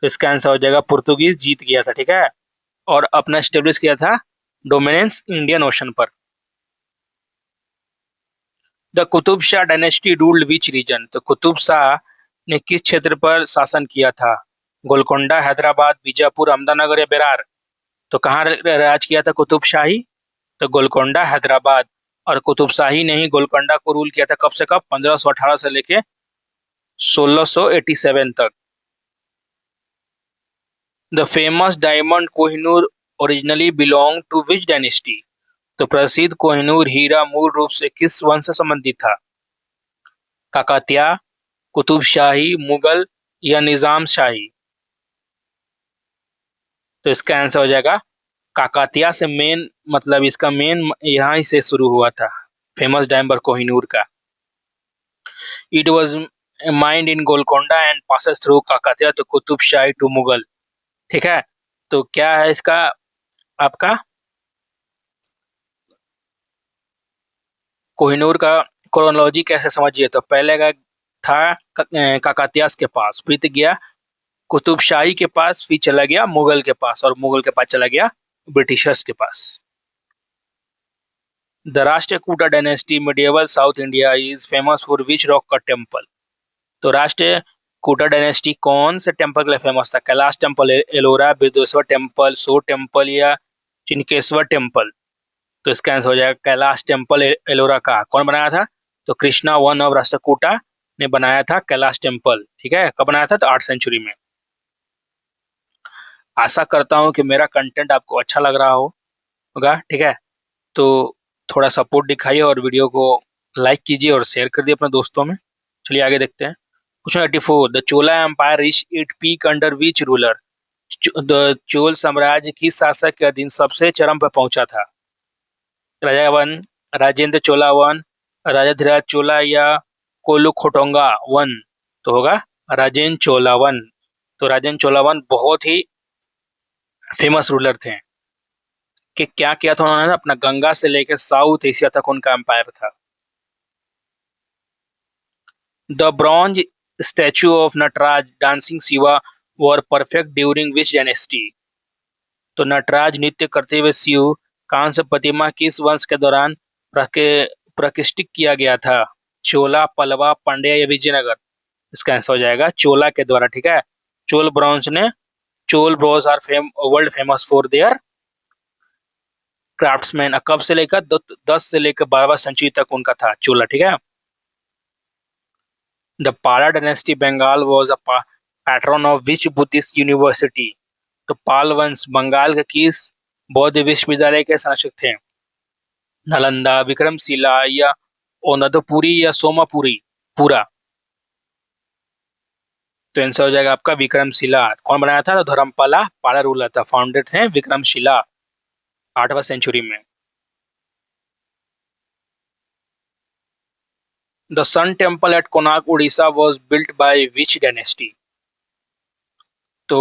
तो इसका आंसर हो जाएगा पुर्तगीज जीत गया था। ठीक है, और अपना स्टेब्लिश किया था डोमिनेंस इंडियन ओशन पर। The Qutub Shah dynasty ruled which region? तो कुतुब शाह ने किस क्षेत्र पर शासन किया था? गोलकोंडा, हैदराबाद, बीजापुर, अहमदनगर या बेरार? तो कहाँ राज किया था कुतुब शाही? तो गोलकोंडा, हैदराबाद। और कुतुब शाही ने ही गोलकोंडा को रूल किया था कब से कब? 1518 से लेके 1687 तक। The famous diamond Kohinoor originally belong to which dynasty? तो प्रसिद्ध कोहिनूर हीरा मूल रूप से किस वंश से संबंधित था? काकतिया, कुतुब शाही, मुगल या निजाम शाही? तो इसका आंसर हो जाएगा काकतिया से। मेन मतलब इसका मेन यहाँ से शुरू हुआ था फेमस डायमंड कोहिनूर का। It was mind in Golconda and passes through Kakatiya तो कुतुब शाही टू मुगल। ठीक है, तो क्या है इसका आपका कोहिनूर का क्रोनोलॉजी कैसे समझिए। तो पहले का था काकतीयास के पास, फिर गया कुतुब शाही के पास, फिर चला गया मुगल के पास, और मुगल के पास चला गया ब्रिटिशर्स के पास। The Rashtrakuta dynasty medieval South India is famous for which rock का टेम्पल। तो राष्ट्र कूटा डायनेस्टी कौन से टेम्पल के लिए फेमस था? कैलाश टेम्पल, एलोरा, बृहदेश्वर टेम्पल, सो टेम्पल या चिनकेश्वर टेम्पल। तो इसका आंसर हो जाएगा कैलाश टेम्पल एलोरा का। कौन बनाया था? तो कृष्णा वन ऑफ राष्ट्रकूटा ने बनाया था कैलाश टेम्पल। ठीक है, कब बनाया था? तो 8th सेंचुरी में। आशा करता हूँ कि मेरा कंटेंट आपको अच्छा लग रहा होगा। ठीक है, तो थोड़ा सपोर्ट दिखाइए और वीडियो को लाइक कीजिए और शेयर कर दिए अपने दोस्तों में। चलिए आगे देखते हैं। Question 84, the Chola empire reach it peak under which ruler. The Chola साम्राज्य किस शासक के अधीन सबसे चरम पर पहुंचा था? राजा वन, राजेंद्र चोला वन, राजा धीराज चोला या कोलुखोटोंगा वन। तो होगा राजेंद्र चोला वन। तो राजेंद्र चोला वन बहुत ही फेमस रूलर थे कि क्या किया था उन्होंने, अपना गंगा से लेकर साउथ एशिया तक उनका एम्पायर था। The bronze statue of Nataraja dancing Shiva were perfect during which dynasty. तो नटराज नृत्य करते हुए शिव कांस्य प्रतिमा किस वंश के दौरान प्रतिष्ठित किया गया था? चोला, पल्लवा, पांड्या या विजयनगर। इसका आंसर हो जाएगा चोला के द्वारा। ठीक है, चोल ब्रॉन्ज ने Chola bronze are world famous for their craftsman. कब से लेकर 10 से लेकर 12वीं सेंचुरी तक उनका था चोला। ठीक है, the Pala dynasty Bengal was a patron of which Buddhist university. तो पाल वंश बंगाल के किस बौद्ध विश्वविद्यालय के शासक थे? नालंदा, विक्रमशिला या ओनदपुरी या सोमापुरी पूरा। तो आंसर हो जाएगा आपका विक्रमशिला। कौन बनाया था? तो धर्मपाला पाला रूलर था, फाउंडर थे विक्रमशिला 8वीं सेंचुरी में। The sun temple at Konark Orissa was built by which dynasty. तो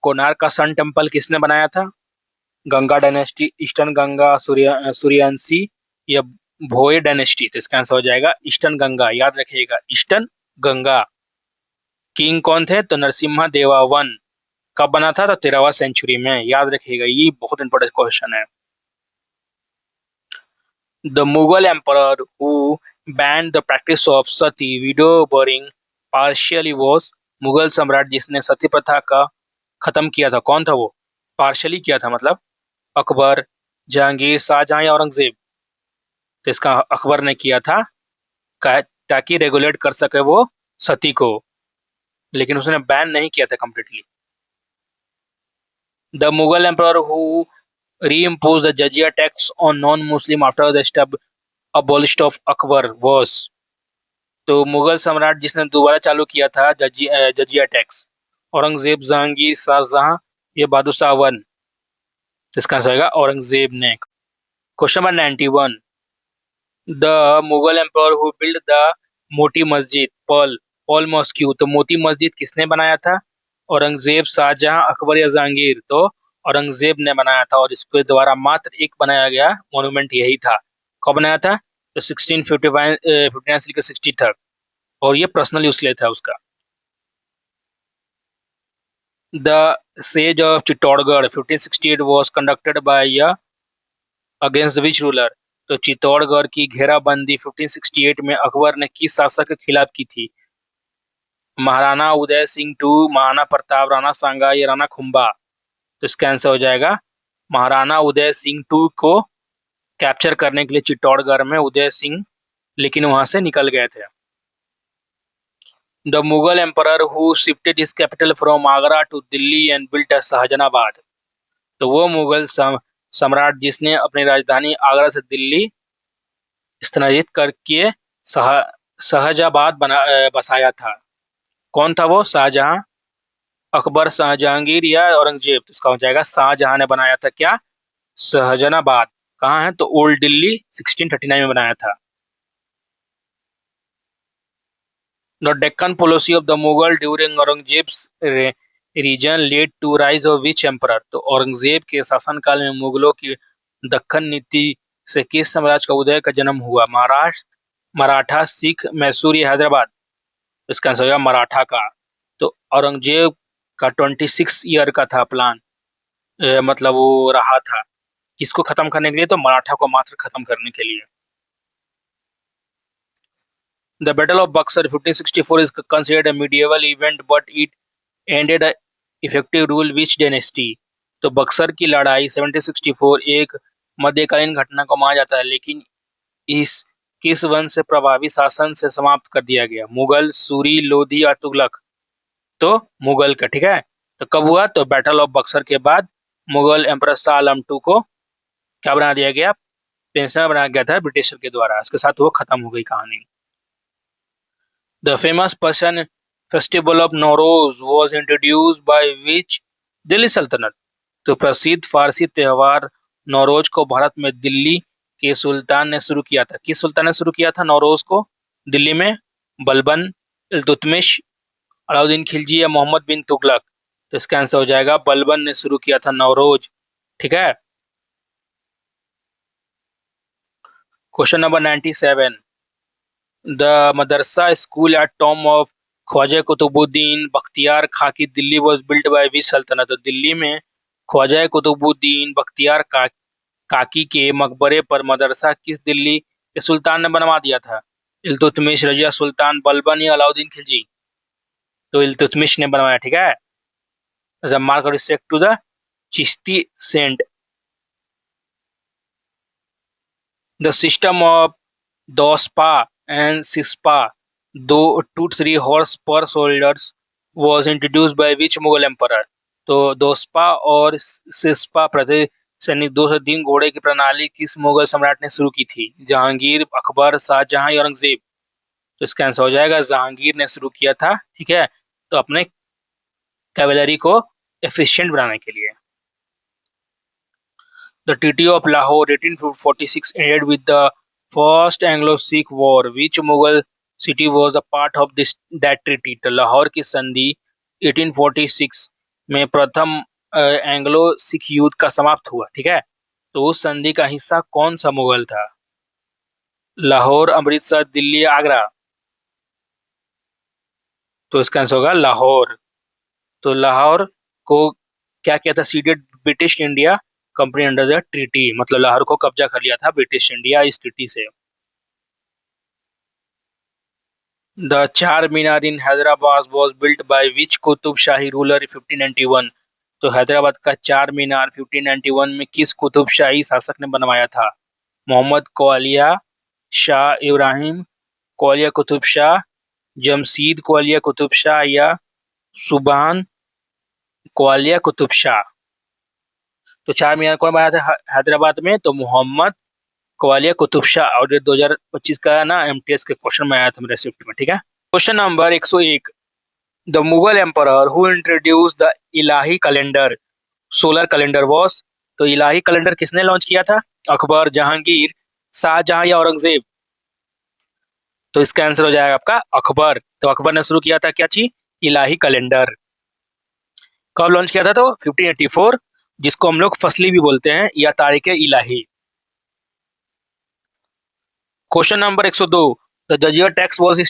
कोणार्क का सन टेम्पल किसने बनाया था? गंगा डायनेस्टी, ईस्टर्न गंगा, सूर्यवंशी या भोय डायनेस्टी। तो इसका आंसर हो जाएगा ईस्टर्न गंगा। याद रखिएगा ईस्टर्न गंगा। किंग कौन थे? तो नरसिम्हा देवा वन। कब बना था? तो 13वीं सेंचुरी में। याद रखिएगा, ये बहुत इंपॉर्टेंट क्वेश्चन है। The Mughal emperor who ban the practice of sati widow burning partially was. Mughal सम्राट जिसने सती प्रथा का खत्म किया था, कौन था वो? पार्शियली किया था मतलब अकबर, जहांगीर, शाहजहां या औरंगजेब। तो इसका अकबर ने किया था ताकि रेगुलेट कर सके वो सती को, लेकिन उसने बैन नहीं किया था completely. The Mughal emperor who reimposed the jizya tax on non-Muslim after the abolition of Akbar was। तो मुगल सम्राट जिसने दोबारा चालू किया था जजिया टैक्स? औरंगजेब, जहांगीर, शाहजहां या बहादुर शाह वन। इसका आंसर होगा औरंगजेब ने। Question number 91, the Mughal empire who build the Moti Masjid Paul mosque. तो मोती मस्जिद किसने बनाया था? औरंगजेब, शाहजहां, अकबर या जहांगीर। तो औरंगजेब ने बनाया था, और इसके द्वारा मात्र एक बनाया गया मॉन्यूमेंट यही था। कब बनाया था? तो 1659 से लेकर 60 तक, और ये पर्सनल यूज के लिए था उसका। The sage of Chittorgarh 1568 was conducted by against which ruler. तो चित्तौड़गढ़ की घेराबंदी 1568 में अकबर ने किस शासक के खिलाफ की थी? महाराणा उदय सिंह टू, महाराणा प्रताप, राणा सांगा या राणा खुम्बा। तो इसका आंसर हो जाएगा महाराणा उदय सिंह टू को कैप्चर करने के लिए चित्तौड़गढ़ में उदय सिंह, लेकिन वहां से निकल गए थे। The Mughal emperor who shifted his capital from Agra to Delhi and built Shahjahanabad. तो वो मुगल सम्राट जिसने अपनी राजधानी आगरा से दिल्ली स्थानांतरित करके शाहजहाबाद बसाया था। कौन था वो? शाहजहां, अकबर, शाहजहांगीर या औरंगजेब। तो इसका हो जाएगा शाहजहां ने बनाया था क्या? शाहजहानाबाद। कहाँ है? तो ओल्ड दिल्ली 1639 में बनाया था। The Deccan policy of the Mughal during Aurangzeb's region led to rise of which emperor? तो औरंगजेब के शासनकाल में मुगलों की दक्कन नीति से किस साम्राज्य का उदय का जन्म हुआ? महाराष्ट्र, मराठा, सिख, मैसूर या हैदराबाद? इसका आंसर होगा मराठा का। तो औरंगजेब का 26 ईयर का था प्लान, मतलब वो रहा था किसको खत्म करने के लिए? तो मराठा को मात्र खत्म करने के लिए। The battle of Buxar 1564 is considered a medieval event but it ended a effective rule which dynasty? तो बक्सर की लड़ाई 1764 एक मध्यकालीन घटना को माना जाता है, लेकिन इस किस वंश से प्रभावी शासन से समाप्त कर दिया गया? मुगल, सूरी, लोधी या तुगलक? तो मुगल का। ठीक है, तो कब हुआ? तो बैटल ऑफ बक्सर के बाद मुगल एम्परर शाह आलम टू को क्या बना दिया गया? पेंशनर बनाया गया था ब्रिटिशर के द्वारा। इसके साथ वो खत्म हो गई कहानी। The famous Persian festival of Nowruz was introduced by which Delhi सल्तनत? तो प्रसिद्ध फारसी त्योहार नौरोज को भारत में दिल्ली के सुल्तान ने शुरू किया था। किस सुल्तान ने शुरू किया था नौरोज को दिल्ली में? बलबन, इल्तुतमिश, अलाउद्दीन खिलजी या मोहम्मद बिन तुगलक? तो इसका आंसर हो जाएगा बलबन ने शुरू किया था नौरोज। ठीक है, question number 97। The madrasa school at tomb of Khwaja Qutbuddin Bakhtiyar Khaki Delhi was built by which सल्तनत? तो दिल्ली में ख्वाजा कुतुबुद्दीन बख्तियार काकी के मकबरे पर मदरसा किस दिल्ली के सुल्तान ने बनवा दिया था? इल्तुतमिश, रजिया सुल्तान, बलबन या अलाउद्दीन खिलजी? तो इल्तुतमिश ने बनवाया। ठीक है, as a mark of respect to the Chishti saint. The system of DOSPA and CISPA, though 2-3 horse per soldiers, was introduced by which Mughal emperor? तो दोस्पा और सिस्पा प्रति सैनिक 2 से 3 घोड़े की प्रणाली किस मुगल सम्राट ने शुरू की थी? जहांगीर, अकबर, शाहजहां या औरंगजेब? तो इसका आंसर हो जाएगा जहांगीर ने शुरू किया था। ठीक है, तो अपने कैवेलरी को एफिशिएंट बनाने के लिए। The Treaty of Lahore 1846 ended with the First Anglo-Sikh War. Which Mughal city was a part of that treaty? तो लाहौर की संधि 1846 में प्रथम एंग्लो सिख युद्ध का समाप्त हुआ। ठीक है, तो उस संधि का हिस्सा कौन सा मुगल था? लाहौर, अमृतसर, दिल्ली, आगरा? तो इसका आंसर होगा लाहौर। तो लाहौर को क्या किया था? Ceded British India company under the treaty, मतलब लाहौर को कब्जा कर लिया था ब्रिटिश इंडिया इस ट्रीटी से। The Char Minar in Hyderabad was built by which Qutb Shahi ruler 1591? तो हैदराबाद का चार मीनार 1591 में किस कुतुब शाही शासक ने बनवाया था? मोहम्मद क्वालिया शाह इब्राहिम, क्वालिया कुतुब शाह, जमशीद क्वालिया कुतुब शाह या सुबान क्वालिया कुतुब शाह? तो चार मीनार कौन बनाया था हैदराबाद में? तो मोहम्मद क्वालिया कुतुब शाह। और ये 2025 का ना एमटीएस के क्वेश्चन में आया था मेरे शिफ्ट में। ठीक है, question number 101। The Mughal emperor who introduce the Ilahi calendar solar calendar was? तो इलाही कैलेंडर किसने लॉन्च किया था? अकबर, जहांगीर, शाहजहां या औरंगजेब? तो इसका आंसर हो जाएगा आपका अकबर। तो अकबर ने शुरू किया था क्या चीज? इलाही कैलेंडर। कब लॉन्च किया था? तो 1584, जिसको हम लोग फसली भी बोलते हैं या Tarikh Ilahi. Question number 102। The jizya tax was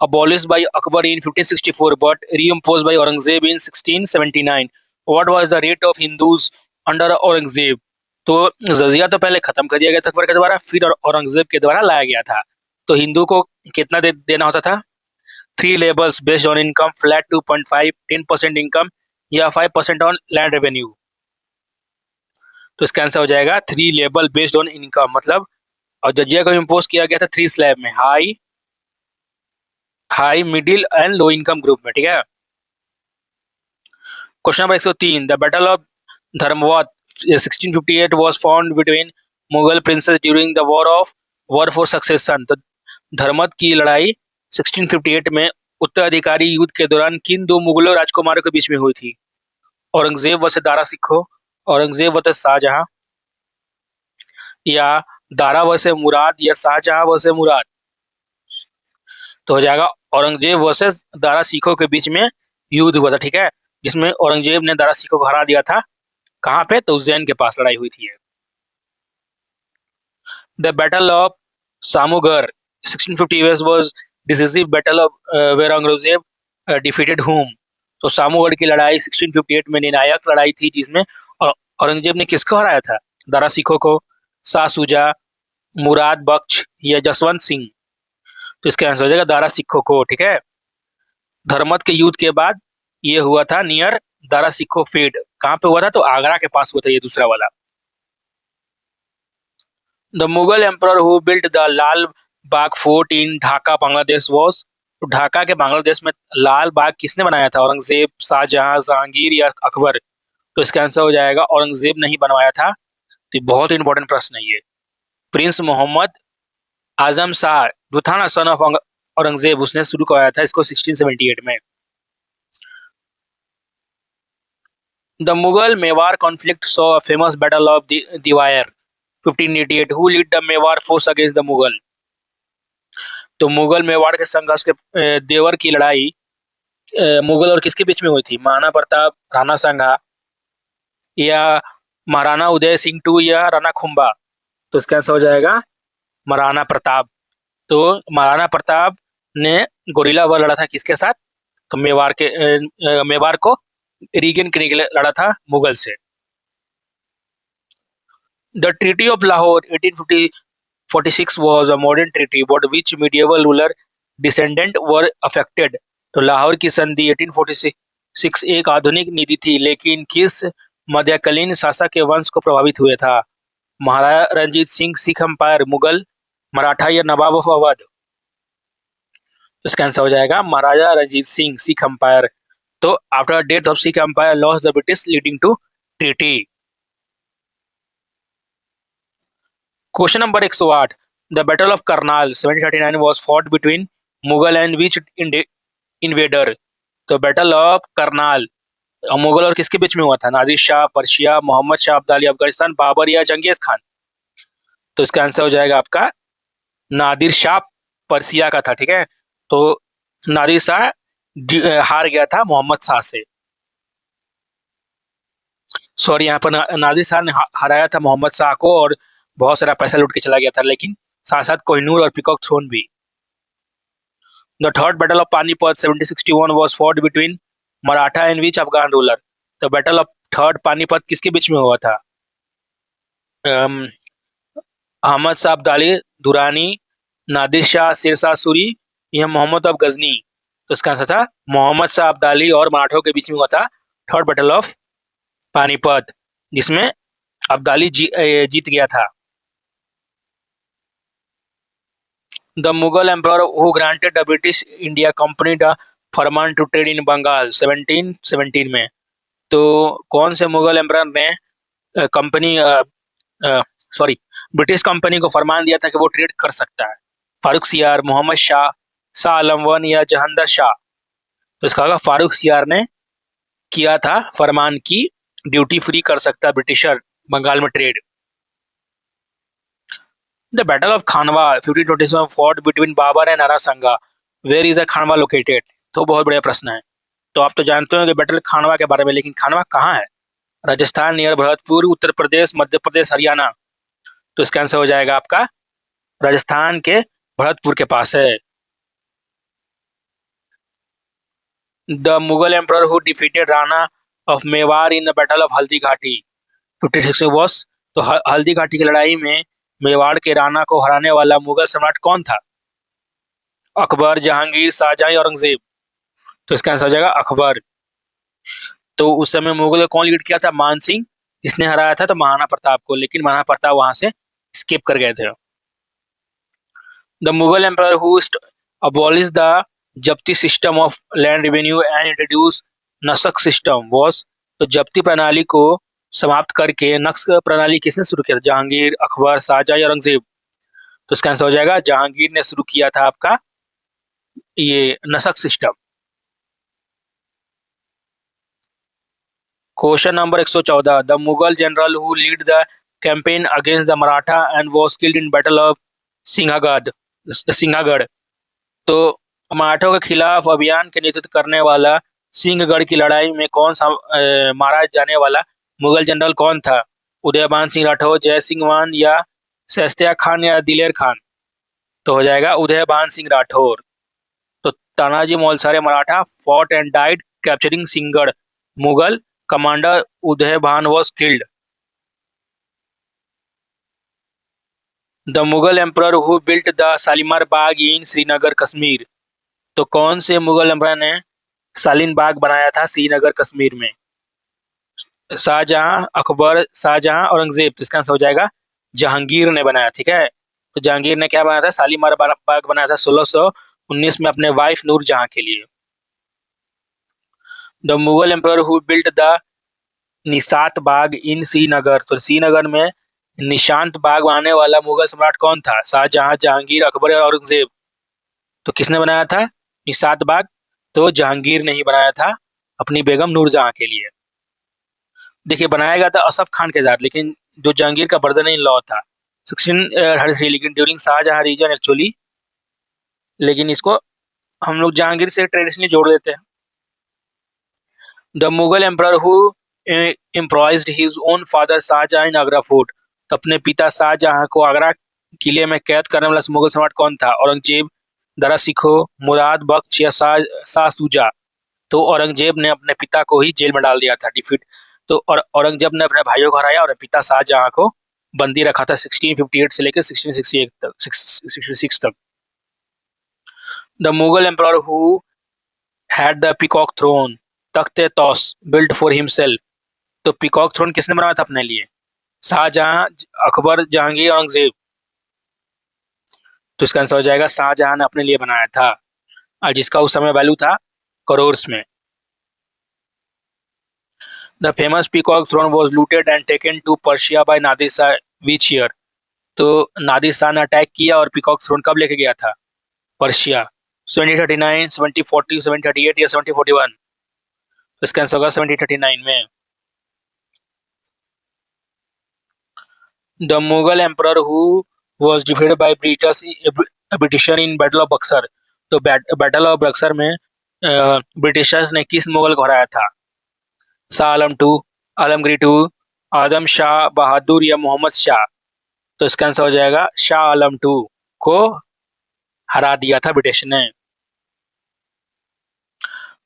abolished by Akbar in 1564 but reimposed by Aurangzeb in 1679. What was the rate of Hindus under Aurangzeb? तो जजिया तो पहले खत्म कर दिया गया था अकबर के द्वारा, फिर औरंगजेब के द्वारा लाया गया था। तो हिंदू को कितना देना होता था? 3 labels based on income, flat 2.5, 10% income या 5% ऑन लैंड रेवेन्यू? तो इसका आंसर हो जाएगा 3 लेबल बेस्ड ऑन इनकम, मतलब और जजिया को इम्पोज किया गया था 3 स्लैब में, high middle and low income group में। ठीक है, question number 103। The battle of Dharmat 1658 was found between Mughal princes during the war for succession? तो धर्मत की लड़ाई 1658 में उत्तराधिकारी युद्ध के दौरान किन दो मुगलों राजकुमारों के बीच में हुई थी? औरंगजेब वर्सेस दारा सिखो, औरंगजेब वर्सेस शाहजहां या दारा वर्सेस मुराद या शाहजहां वर्सेस मुराद? तो हो जाएगा औरंगजेब वर्सेस दारा सिखों के बीच में युद्ध हुआ था। ठीक है, जिसमें औरंगजेब ने दारा सिकोह को हरा दिया था। कहाँ पे? तो उज्जैन के पास लड़ाई हुई थी ये। The battle of Samugarh 1650 was decisive battle of where Aurangzeb defeated whom। तो सामूगढ़ की लड़ाई 1658 में निर्णायक लड़ाई थी, जिसमें औरंगजेब ने किसको हराया था? दारा सिकोह को, शाह शुजा, मुराद बख्श या जसवंत सिंह। तो इसका आंसर हो जाएगा दारा सिकोह को। ठीक है। धर्मत के युद्ध के बाद ये हुआ था नियर दारा सिकोह फील्ड। कहाँ पे हुआ था? तो आगरा के पास हुआ था ये दूसरा वाला। The Mughal emperor who built the Lal Bagh fort in Dhaka Bangladesh was. तो ढाका के बांग्लादेश में लाल बाग किसने बनाया था? औरंगजेब, शाहजहां, जहांगीर या अकबर। तो इसका आंसर हो जाएगा औरंगजेब ने ही बनवाया था। तो बहुत इंपॉर्टेंट प्रश्न है ये। प्रिंस मोहम्मद आजम शाह जो था ना, सन ऑफ औरंगजेब, उसने शुरू कराया था इसको 1678 में। The Mughal Mewar conflict saw a famous battle of Dewair 1588। Who lead the Mewar force against the Mughal. तो मुगल मेवाड़ के संघर्ष के देवर की लड़ाई मुगल और किसके बीच में हुई थी? महाराणा प्रताप, राणा सांगा या महाराणा उदय सिंह टू या राणा खुम्बा। तो इसका आंसर हो जाएगा महाराणा प्रताप। तो महाराणा प्रताप ने गोरिल्ला वॉर लड़ा था किसके साथ? तो मेवाड़ को रीगेन करने के लिए लड़ा था मुगल से। The treaty of Lahore 1846 was a modern treaty but which medieval ruler descendant were affected। तो लाहौर की संधि 1846 एक आधुनिक नीति थी, लेकिन किस मध्यकालीन शासक के वंश को प्रभावित हुए था? महाराजा रंजीत सिंह, सिख एम्पायर, मुगल, मराठा या नवाब ऑफ अवध। इसका आंसर हो जाएगा महाराजा रंजीत सिंह, सिख एम्पायर। तो after death of Sikh empire loss the British leading to treaty. Question number 108। The battle of Karnal 1739 was fought between Mughal and which invader. तो बैटल ऑफ करनाल मुगल और किसके बीच में हुआ था? नादिर शाह पर्शिया, मोहम्मद शाह अब्दाली अफगानिस्तान, बाबर या जंगेज खान। तो इसका आंसर हो जाएगा आपका नादिर शाह पर्शिया का था। ठीक है। तो नादिर शाह हार गया था मोहम्मद शाह से। सॉरी, यहाँ पर नादिर शाह ने हराया था मोहम्मद शाह को और बहुत सारा पैसा लूट के चला गया था, लेकिन साथ साथ कोहिनूर और पीकॉक थ्रोन भी। The third battle of Panipat 1761 was fought between Maratha and which Afghan ruler. तो बैटल ऑफ थर्ड पानीपत किसके बीच में हुआ था? अहमद शाह अब्दाली दुरानी, नादिर शाह शेरशाह सूरी या मोहम्मद ऑफ गजनी। तो इसका आंसर था मोहम्मद शाह अब्दाली और मराठों के बीच में हुआ था थर्ड बैटल ऑफ पानीपत, जिसमें अब्दाली जीत गया था। The Mughal emperor who granted the British India company the farman to trade in Bengal 1717 में। तो कौन से मुगल एम्परर ने कंपनी सॉरी ब्रिटिश कंपनी को फरमान दिया था कि वो ट्रेड कर सकता है? फारूक सियार, मोहम्मद शाह, शाह आलम वन या जहांदर शाह। तो इसका होगा फारूक सियार ने किया था फरमान की ड्यूटी फ्री कर सकता है ब्रिटिशर बंगाल में trade. The battle of Khanwa 1527 fought between Babur and Rana Sanga. Where is a Khanwa located. तो बहुत बढ़िया प्रश्न है। तो आप तो जानते हो कि बैटल खानवा के बारे में, लेकिन खानवा कहाँ है? राजस्थान नियर भरतपुर, उत्तर प्रदेश, मध्य प्रदेश, हरियाणा। तो इसका आंसर हो जाएगा आपका राजस्थान के भरतपुर के पास है। The Mughal emperor who defeated Rana of Mewar in the battle of Haldi Ghati 56 was। तो हल्दी घाटी की लड़ाई में मेवाड़ के राणा को हराने वाला मुगल सम्राट कौन था? अकबर, जहांगीर, शाहजहां, औरंगजेब। तो इसका आंसर हो जाएगा अकबर। तो उस समय मुगल को कौन लीड किया था? मान सिंह। इसने हराया था तो महाराणा प्रताप को, लेकिन महाराणा प्रताप वहां से स्किप कर गए थे। The Mughal emperor who abolished the zabti system of land revenue and introduce nasq system was। तो जब्ती प्रणाली को समाप्त करके नक्श प्रणाली किसने शुरू किया था? जहांगीर, अकबर, शाहजहां, औरंगजेब। तो इसका आंसर हो जाएगा जहांगीर ने शुरू किया था आपका ये nasq system. Question number 114। The Mughal general who lead the campaign against the Maratha and was killed in battle of Sinhagad. तो मराठों के खिलाफ अभियान के नेतृत्व करने वाला सिंहगढ़ की लड़ाई में कौन सा मारा जाने वाला मुगल जनरल कौन था? उदयभान सिंह राठौर, जय सिंह मान या शाइस्ता खान या दिलेर खान? तो हो जाएगा उदयभान सिंह राठौर। तो Tanaji मोलसारे Maratha fought and died capturing Sinhagad. Mughal commander Uday Bhan was killed. The Mughal emperor who built the Shalimar Bagh in Srinagar, Kashmir. तो कौन से मुगल एम्परर ने शालीन बाग बनाया था श्रीनगर कश्मीर में? शाहजहां, अकबर, शाहजहां, औरंगजेब? तो इसका आंसर हो जाएगा जहांगीर ने बनाया। ठीक है, तो जहांगीर ने क्या बनाया था? शालीमार बाग बनाया था 1619 में अपने वाइफ नूरजहां के लिए। The Mughal emperor who built the Nishat Bagh in Srinagar. तो श्रीनगर में निशांत बाग बनाने वाला मुगल सम्राट कौन था? शाहजहां, जहांगीर, अकबर और औरंगजेब? तो किसने बनाया था निशात बाग? तो जहांगीर ने ही बनाया था अपनी बेगम नूरजहां के लिए। देखिए, बनाया गया था असफ खान के साथ, लेकिन जो जहांगीर का ब्रदर इन लॉ था 1633, लेकिन ड्यूरिंग शाहजहां रीजन एक्चुअली, लेकिन इसको हम लोग जहांगीर से ट्रेडिशनली जोड़ देते हैं। The Mughal emperor who improvised his own father Shahjahan in Agra fort. तो अपने पिता शाहजहां को आगरा किले में कैद करने वाला मुगल सम्राट कौन था? औरंगजेब, दरा सिखो, मुराद बख्श या शाह सूजा? तो औरंगजेब ने अपने पिता को ही जेल में डाल दिया था, डिफीट। तो और औरंगजेब ने अपने भाइयों को हराया और पिता शाहजहां को बंदी रखा था 1658 से लेकर 1668 तक, 66 तक। The Mughal emperor who had the peacock throne, Takht-e Taus, built for himself. तो पीकॉक थ्रोन किसने बनाया था अपने लिए? शाहजहां, अकबर, जहांगीर, औरंगजेब? तो इसका आंसर हो जाएगा शाहजहां ने अपने लिए बनाया था, और जिसका उस समय वैल्यू था करोर्स में। The famous peacock throne was looted and taken to Persia by Nadir Shah which year. तो नादिर शाह ने अटैक किया और पीकॉक थ्रोन कब लेके गया था पर्शिया? 1739, 1740, 1738 या 1741? तो इसका आंसर होगा 1739 में। The Mughal emperor who was defeated by britisher in battle of Buxar. तो बैटल ऑफ बक्सर में ब्रिटिशर्स ने किस मुगल को हराया था? शाह आलम टू, आलमगीर टू, आदम शाह बहादुर या मोहम्मद शाह? तो इसका आंसर हो जाएगा शाह आलम टू को हरा दिया था ब्रिटिश ने।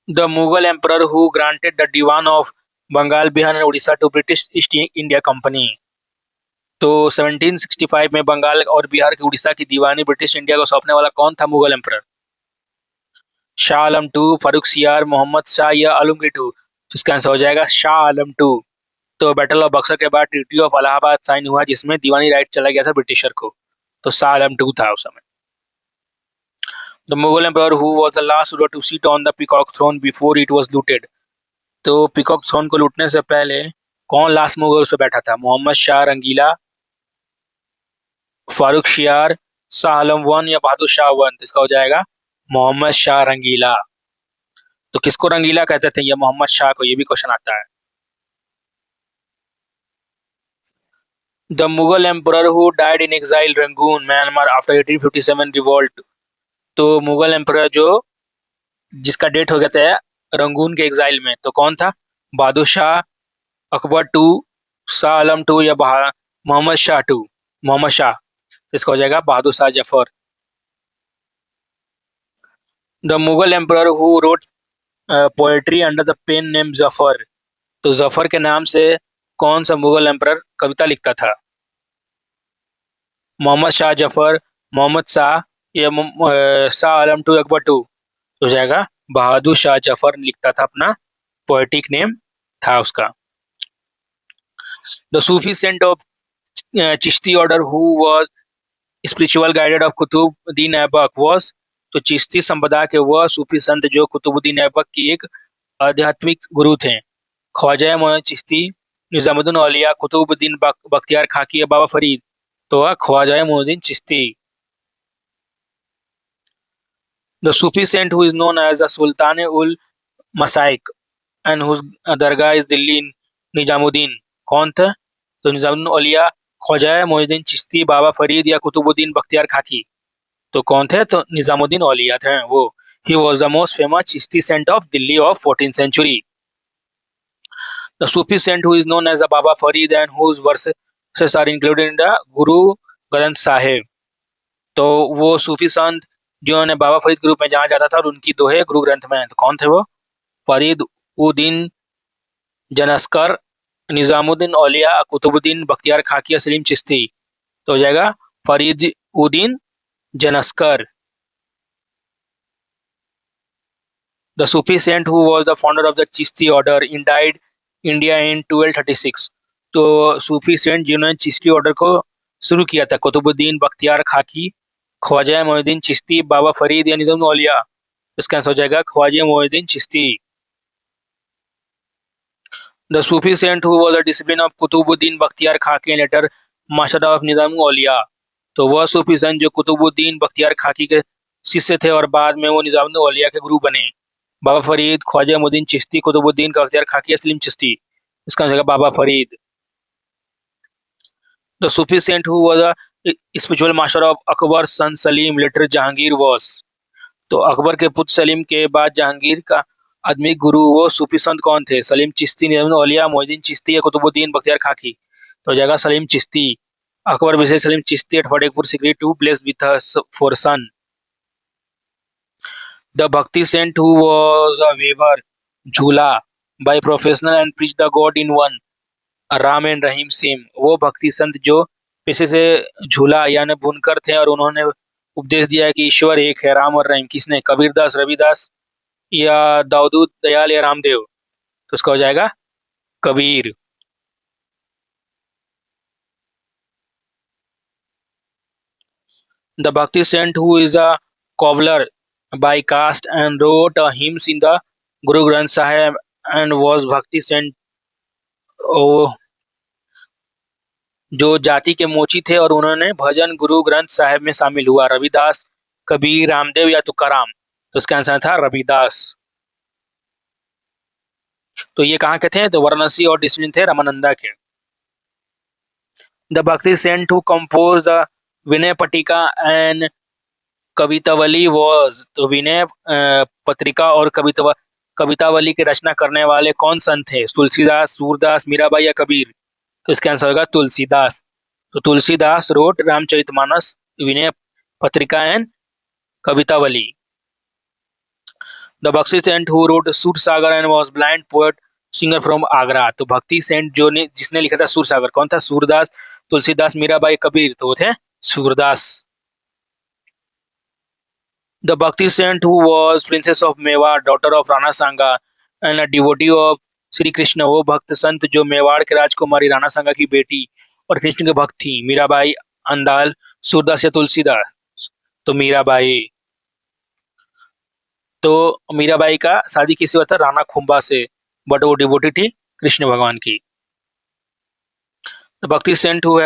The Mughal emperor who granted the diwan of Bengal, Bihar and Orissa to British East India company. तो 1765 में बंगाल और बिहार की उड़ीसा की दीवानी ब्रिटिश इंडिया को सौंपने वाला कौन था मुगल एम्परर? शाह आलम टू, फारूक सियार, मोहम्मद शाह या आलमगीर टू? तो इसका आंसर हो जाएगा शाह आलम टू। तो बैटल ऑफ बक्सर के बाद ट्रीटी ऑफ इलाहाबाद साइन हुआ, जिसमें दीवानी राइट चला गया था ब्रिटिशर को। तो शाह आलम टू था उस समय। The Mughal emperor who was the last ruler to sit on the peacock throne before it was looted. तो पीकॉक थ्रोन को लूटने से पहले कौन लास्ट मुगल उस पर बैठा था? मोहम्मद शाह रंगीला, फारूक शियार, शाह आलम वन या बहादुर शाह वन? तो इसका हो जाएगा मोहम्मद शाह रंगीला। तो किसको रंगीला कहते थे? ये मोहम्मद शाह को, ये भी क्वेश्चन आता है। The Mughal emperor who died in exile Rangoon, Myanmar after 1857 revolt. तो मुगल एम्परर जो जिसका डेट हो गया था रंगून के एग्जाइल में, तो कौन था? बहादुर शाह, अकबर टू, शाह आलम टू या मोहम्मद शाह टू? मोहम्मद शाह। तो इसका हो जाएगा Bahadur Shah Zafar. The Mughal emperor who wrote poetry under the pen name Zafar. तो जफर के नाम से कौन सा मुगल एम्परर कविता लिखता था? मोहम्मद शाह जफर, मोहम्मद शाह या शाह आलम टू, अकबर टू? तो हो जाएगा बहादुर शाह जफर लिखता था, अपना पोएटिक नेम था उसका। The Sufi saint of Chishti order who was spiritual guided of Qutbuddin Aibak was. तो चिश्ती संप्रदाय के वह सूफी संत जो कुतुबुद्दीन ऐबक की एक आध्यात्मिक गुरु थे। ख्वाजा मोइन चिश्ती, निजामुद्दीन औलिया, कुतुबुद्दीन बख्तियार खाकी या बाबा फरीद? तो Khwaja Moin Chishti. The Sufi saint who is known as the Sultan ul Masaikh and whose dargah is Delhi, Nizamuddin, कौन थे? तो निजामुद्दीन औलिया, ख्वाजा मोइनुद्दीन चिश्ती, बाबा फरीद या कुतुबुद्दीन बख्तियार खाकी? तो कौन थे? तो निजामुद्दीन औलिया थे वो। He was the most famous Chishti saint of Delhi of 14th century. The Sufi saint who is known as the Baba Farid and whose verses are included in the Guru Granth Sahib. तो वो सूफी संत जिन्होंने बाबा फरीद के रूप में जाना जाता था और उनकी दोहे गुरु ग्रंथ में है। तो कौन थे वो? फरीद उद्दीन जनस्कर, निजामुद्दीन औलिया, कुतुबुद्दीन बख्तियार खाकी, सलीम चिश्ती। तो हो जाएगा Farid Uddin जनस्कर। The Sufi saint who was the founder of the Chishti order in died India in 1236. तो सूफी सेंट जिन्होंने चिश्ती ऑर्डर को शुरू किया था, कुतुबुद्दीन बख्तियार खाकी, ख्वाजा मोइनुद्दीन चिश्ती, बाबा फरीद या निज़ामुद्दीन औलिया। इसका आंसर हो जाएगा Khwaja Moinuddin Chishti. The Sufi saint who was a disciple of Kutubuddin Bakhtiyar Khaki and later master of Nizam Auliya। तो वह सूफी संत जो कुतुबुद्दीन बख्तियार खाकी के शिष्य थे और बाद में वो निजामुद्दीन औलिया के गुरु बने। बाबा फरीद, ख्वाजा मोइनुद्दीन चिश्ती, कुतुबुद्दीन बख्तियार खाकी, सलीम चिश्ती। इसका answer Baba Farid. The Sufi saint who was a spiritual master of Akbar son Salim later Jahangir was। तो अकबर के पुत्र सलीम के बाद जहांगीर का आदमी गुरु वो सूफी संत कौन थे? सलीम चिश्ती, निजामुद्दीन औलिया, मोइनुद्दीन चिश्ती या कुतुबुद्दीन बख्तियार खाकी। तो हो जाएगा सलीम चिश्ती। अकबर विशेष Salim Chishti at Fatehpur Sikri to bless with for son. The भक्ति saint who was a weaver झूला by professional and preach the God in one, Ram and Rahim same. वो भक्ति संत जो पेशे से झूला यानी बुनकर थे और उन्होंने उपदेश दिया है कि ईश्वर एक है, राम और रहीम। किसने? कबीरदास, रविदास या दाऊद दयाल या रामदेव। तो इसका हो जाएगा कबीर। द भक्ति saint who is a cobbler by caste and wrote hymns in the Guru Granth Sahib and was Bhakti saint। जो जाति के मोची थे और उन्होंने भजन गुरु ग्रंथ साहिब में शामिल हुआ। रविदास, कबीर, रामदेव या तुकाराम। तो इसका आंसर था रविदास। तो ये कहाँ के थे? तो वाराणसी और डिस्ट्रिक्ट थे रामानंदा के। द भक्ति saint who compose the Vinay Patrika and Kavitavali was. तो विनय पत्रिका और कवितावली की रचना करने वाले कौन संत थे? तुलसीदास, सूरदास, मीराबाई या कबीर। तो इसका आंसर होगा तुलसीदास। तो Tulsidas road Ramcharitmanas, Vinay Patrika and Kavitavali. The भक्ति saint who wrote Sur Sagar and was blind poet singer from Agra. तो भक्ति सेंट जो ने जिसने लिखा था सूर सागर, कौन था? सूरदास, तुलसीदास, मीराबाई, कबीर। तो वो थे Surdas. The Bhakti saint who was princess of Mewar, daughter of Rana Sanga and a devotee of Shri Krishna. वो भक्त संत जो मेवाड़ के राजकुमारी राणा सांगा की बेटी और कृष्ण के भक्त थी। मीराबाई, अंदाल, सूरदास या तुलसीदास। तो मीराबाई। तो मीराबाई का शादी किसी हुआ था? राणा खुम्बा से, बट वो डिवोटी थी कृष्ण भगवान की। The Bhakti saint who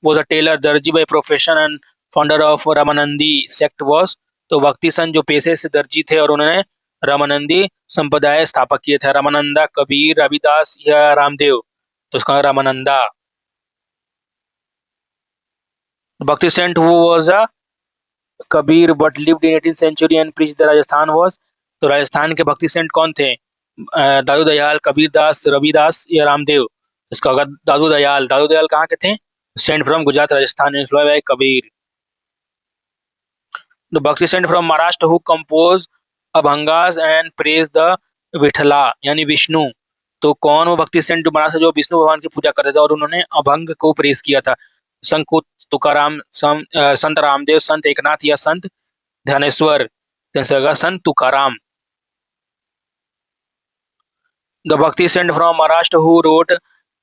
was a tailor, दर्जी by profession and founder of Ramanandi sect was। तो भक्ति संत जो पेशे से दर्जी थे और उन्होंने रामानंदी संप्रदाय स्थापक किए थे। रामानंदा, कबीर, रविदास या रामदेव। तो इसका Ramananda. Bhakti saint who was a Kabir but lived in 18th century and preached the Rajasthan was. तो राजस्थान के भक्ति सेंट कौन थे? दादू दयाल, कबीरदास, रविदास या रामदेव। इसका होगा दादू दयाल। दादू दयाल कहाँ के थे? Saint from Gujarat Rajasthan, inspired by Kabir. The Bhakti saint from Maharashtra who composed abhangas and praise the Vitthala यानी विष्णु। तो कौन वो भक्ति सेंट महाराष्ट्र जो विष्णु भगवान की पूजा करते थे और उन्होंने अभंग को प्रेज किया था? संत तुकाराम, संत रामदेव, संत एकनाथ या संत ध्यानेश्वर। संत तुकाराम। द भक्ति saint from Maharashtra who wrote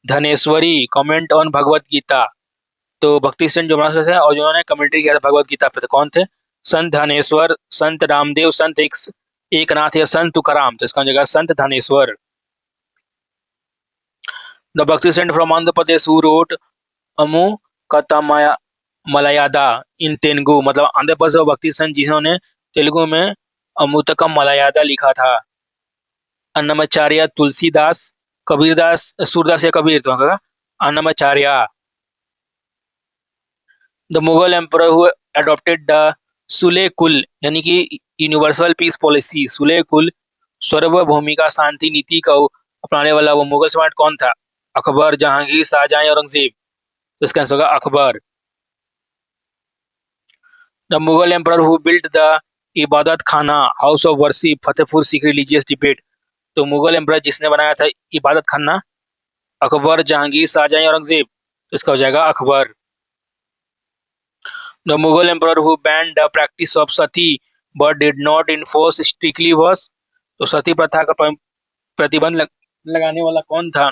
Dnyaneshwari comment on Bhagavad Gita. तो भक्ति सेंट जो महाराष्ट्र से और जिन्होंने कमेंट्री किया था भगवत गीता पे, तो कौन थे? संत धनेश्वर, संत रामदेव, संत एकनाथ या संत तुकाराम। तो इसका जगह संत धनेश्वर। द भक्ति saint from Andhra Pradesh who wrote Amuktamalyada in Telugu. मतलब आंध्र प्रदेश भक्ति संत जिन्होंने तेलुगु में अमुतकम मलयादा लिखा था। अन्नमाचार्य, तुलसीदास, कबीरदास, सूरदास या कबीर। तो Annamacharya. The Mughal emperor who adopted the Sule कुल यानी कि यूनिवर्सल पीस पॉलिसी, सुले कुल सार्वभौमिक शांति नीति को अपनाने वाला वो मुगल सम्राट कौन था? अकबर, जहांगीर, शाहजहां या औरंगजेब? तो इसका आंसर होगा Akbar. The Mughal emperor who built the Ibadat Khana house of worship Fatehpur Sikri religious debate? तो मुगल एम्परर जिसने बनाया था इबादत खाना, अकबर, जहांगीर, शाहजहां या औरंगजेब? तो इसका हो जाएगा Akbar. The Mughal emperor who ban the practice of sati but did not enforce strictly was? तो सती प्रथा का प्रतिबंध लगाने वाला कौन था?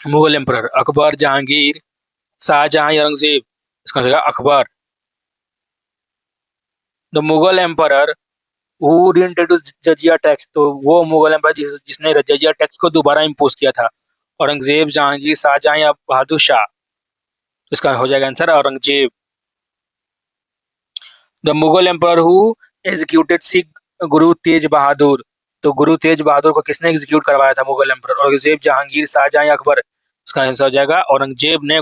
मुगल एम्परर, अकबर, जहांगीर, शाहजहां या औरंगजेब? इसका हो जाएगा Akbar. The Mughal emperor who introduce jizya tax? तो वो मुगल एम्परर जिसने जजिया टैक्स को दोबारा इम्पोज किया था, औरंगजेब, जहांगीर, शाहजहां या बहादुर शाह? इसका हो जाएगा answer Aurangzeb. The Mughal emperor who executed Sikh गुरु तेज बहादुर? तो गुरु तेज बहादुर को किसने एग्जीक्यूट करवाया था मुगल एम्परर? औरंगजेब, जहांगीर, शाहजहां या अकबर? इसका आंसर हो जाएगा औरंगजेब ने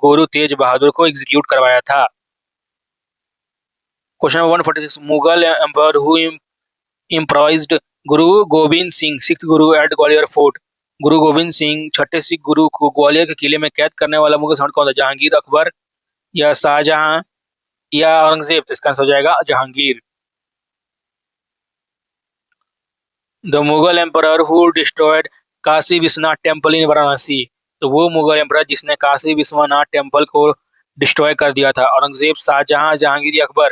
गुरु तेज बहादुर को एग्जीक्यूट करवाया था। Question number 146, Mughal emperor who improvised Guru Govind Singh sixth Guru eight Gwalior fort? गुरु गोविंद सिंह छठे सिख गुरु को ग्वालियर के किले में कैद करने वाला मुगल सम्राट कौन था? जहांगीर, अकबर या शाहजहां या औरंगजेब? तो इसका आंसर हो जाएगा Jahangir. The Mughal emperor who destroyed Kashi Vishwanath temple in Varanasi? तो वो मुगल एम्परर जिसने काशी विश्वनाथ टेम्पल को डिस्ट्रॉय कर दिया था, औरंगजेब, शाहजहां, जहांगीर या अकबर?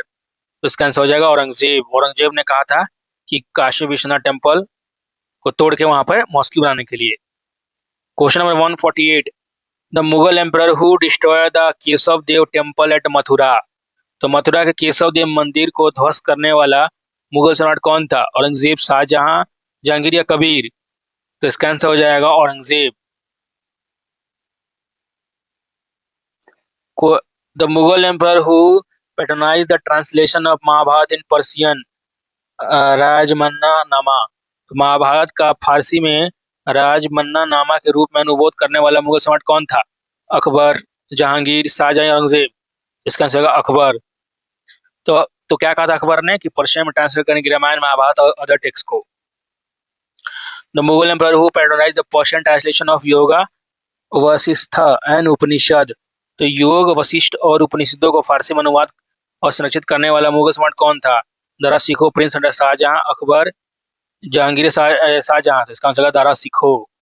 तो इसका आंसर हो जाएगा औरंगजेब। औरंगजेब ने कहा था कि काशी विश्वनाथ टेम्पल को तोड़ के वहां पर मॉस्क्यू बनाने के लिए। Question number 148, the Mughal emperor who destroy the Keshav Dev temple at Mathura? तो मथुरा के केशव देव मंदिर को ध्वस्त करने वाला मुगल सम्राट कौन था? औरंगजेब, शाहजहां, जहांगीर या कबीर? तो इसका आंसर हो जाएगा औरंगजेब। को the Mughal emperor who patronize the translation of Mahabharata in Persian Razmnama? तो महाभारत का फारसी में राजमन्ना नामा के रूप में अनुवाद करने वाला मुगल सम्राट कौन था? अकबर, जहांगीर, शाहजहां या औरंगजेब? इसका आंसर होगा अकबर। तो क्या कहा था अकबर ने कि पर्शियन में ट्रांसलेट करने की रामायण, महाभारत और अदर टेक्स्ट को। The Mughal emperor who patronize the Persian translation of Yoga Vashishtha and Upanishad? तो योग, वशिष्ठ और उपनिषदों को फारसी में अनुवाद और संरक्षित करने वाला मुगल सम्राट कौन था? दारा सिखो प्रिंस अंडर शाहजहां, अकबर, जहांगीर, शाहजहां? तो इसका आंसर दारा सिखो।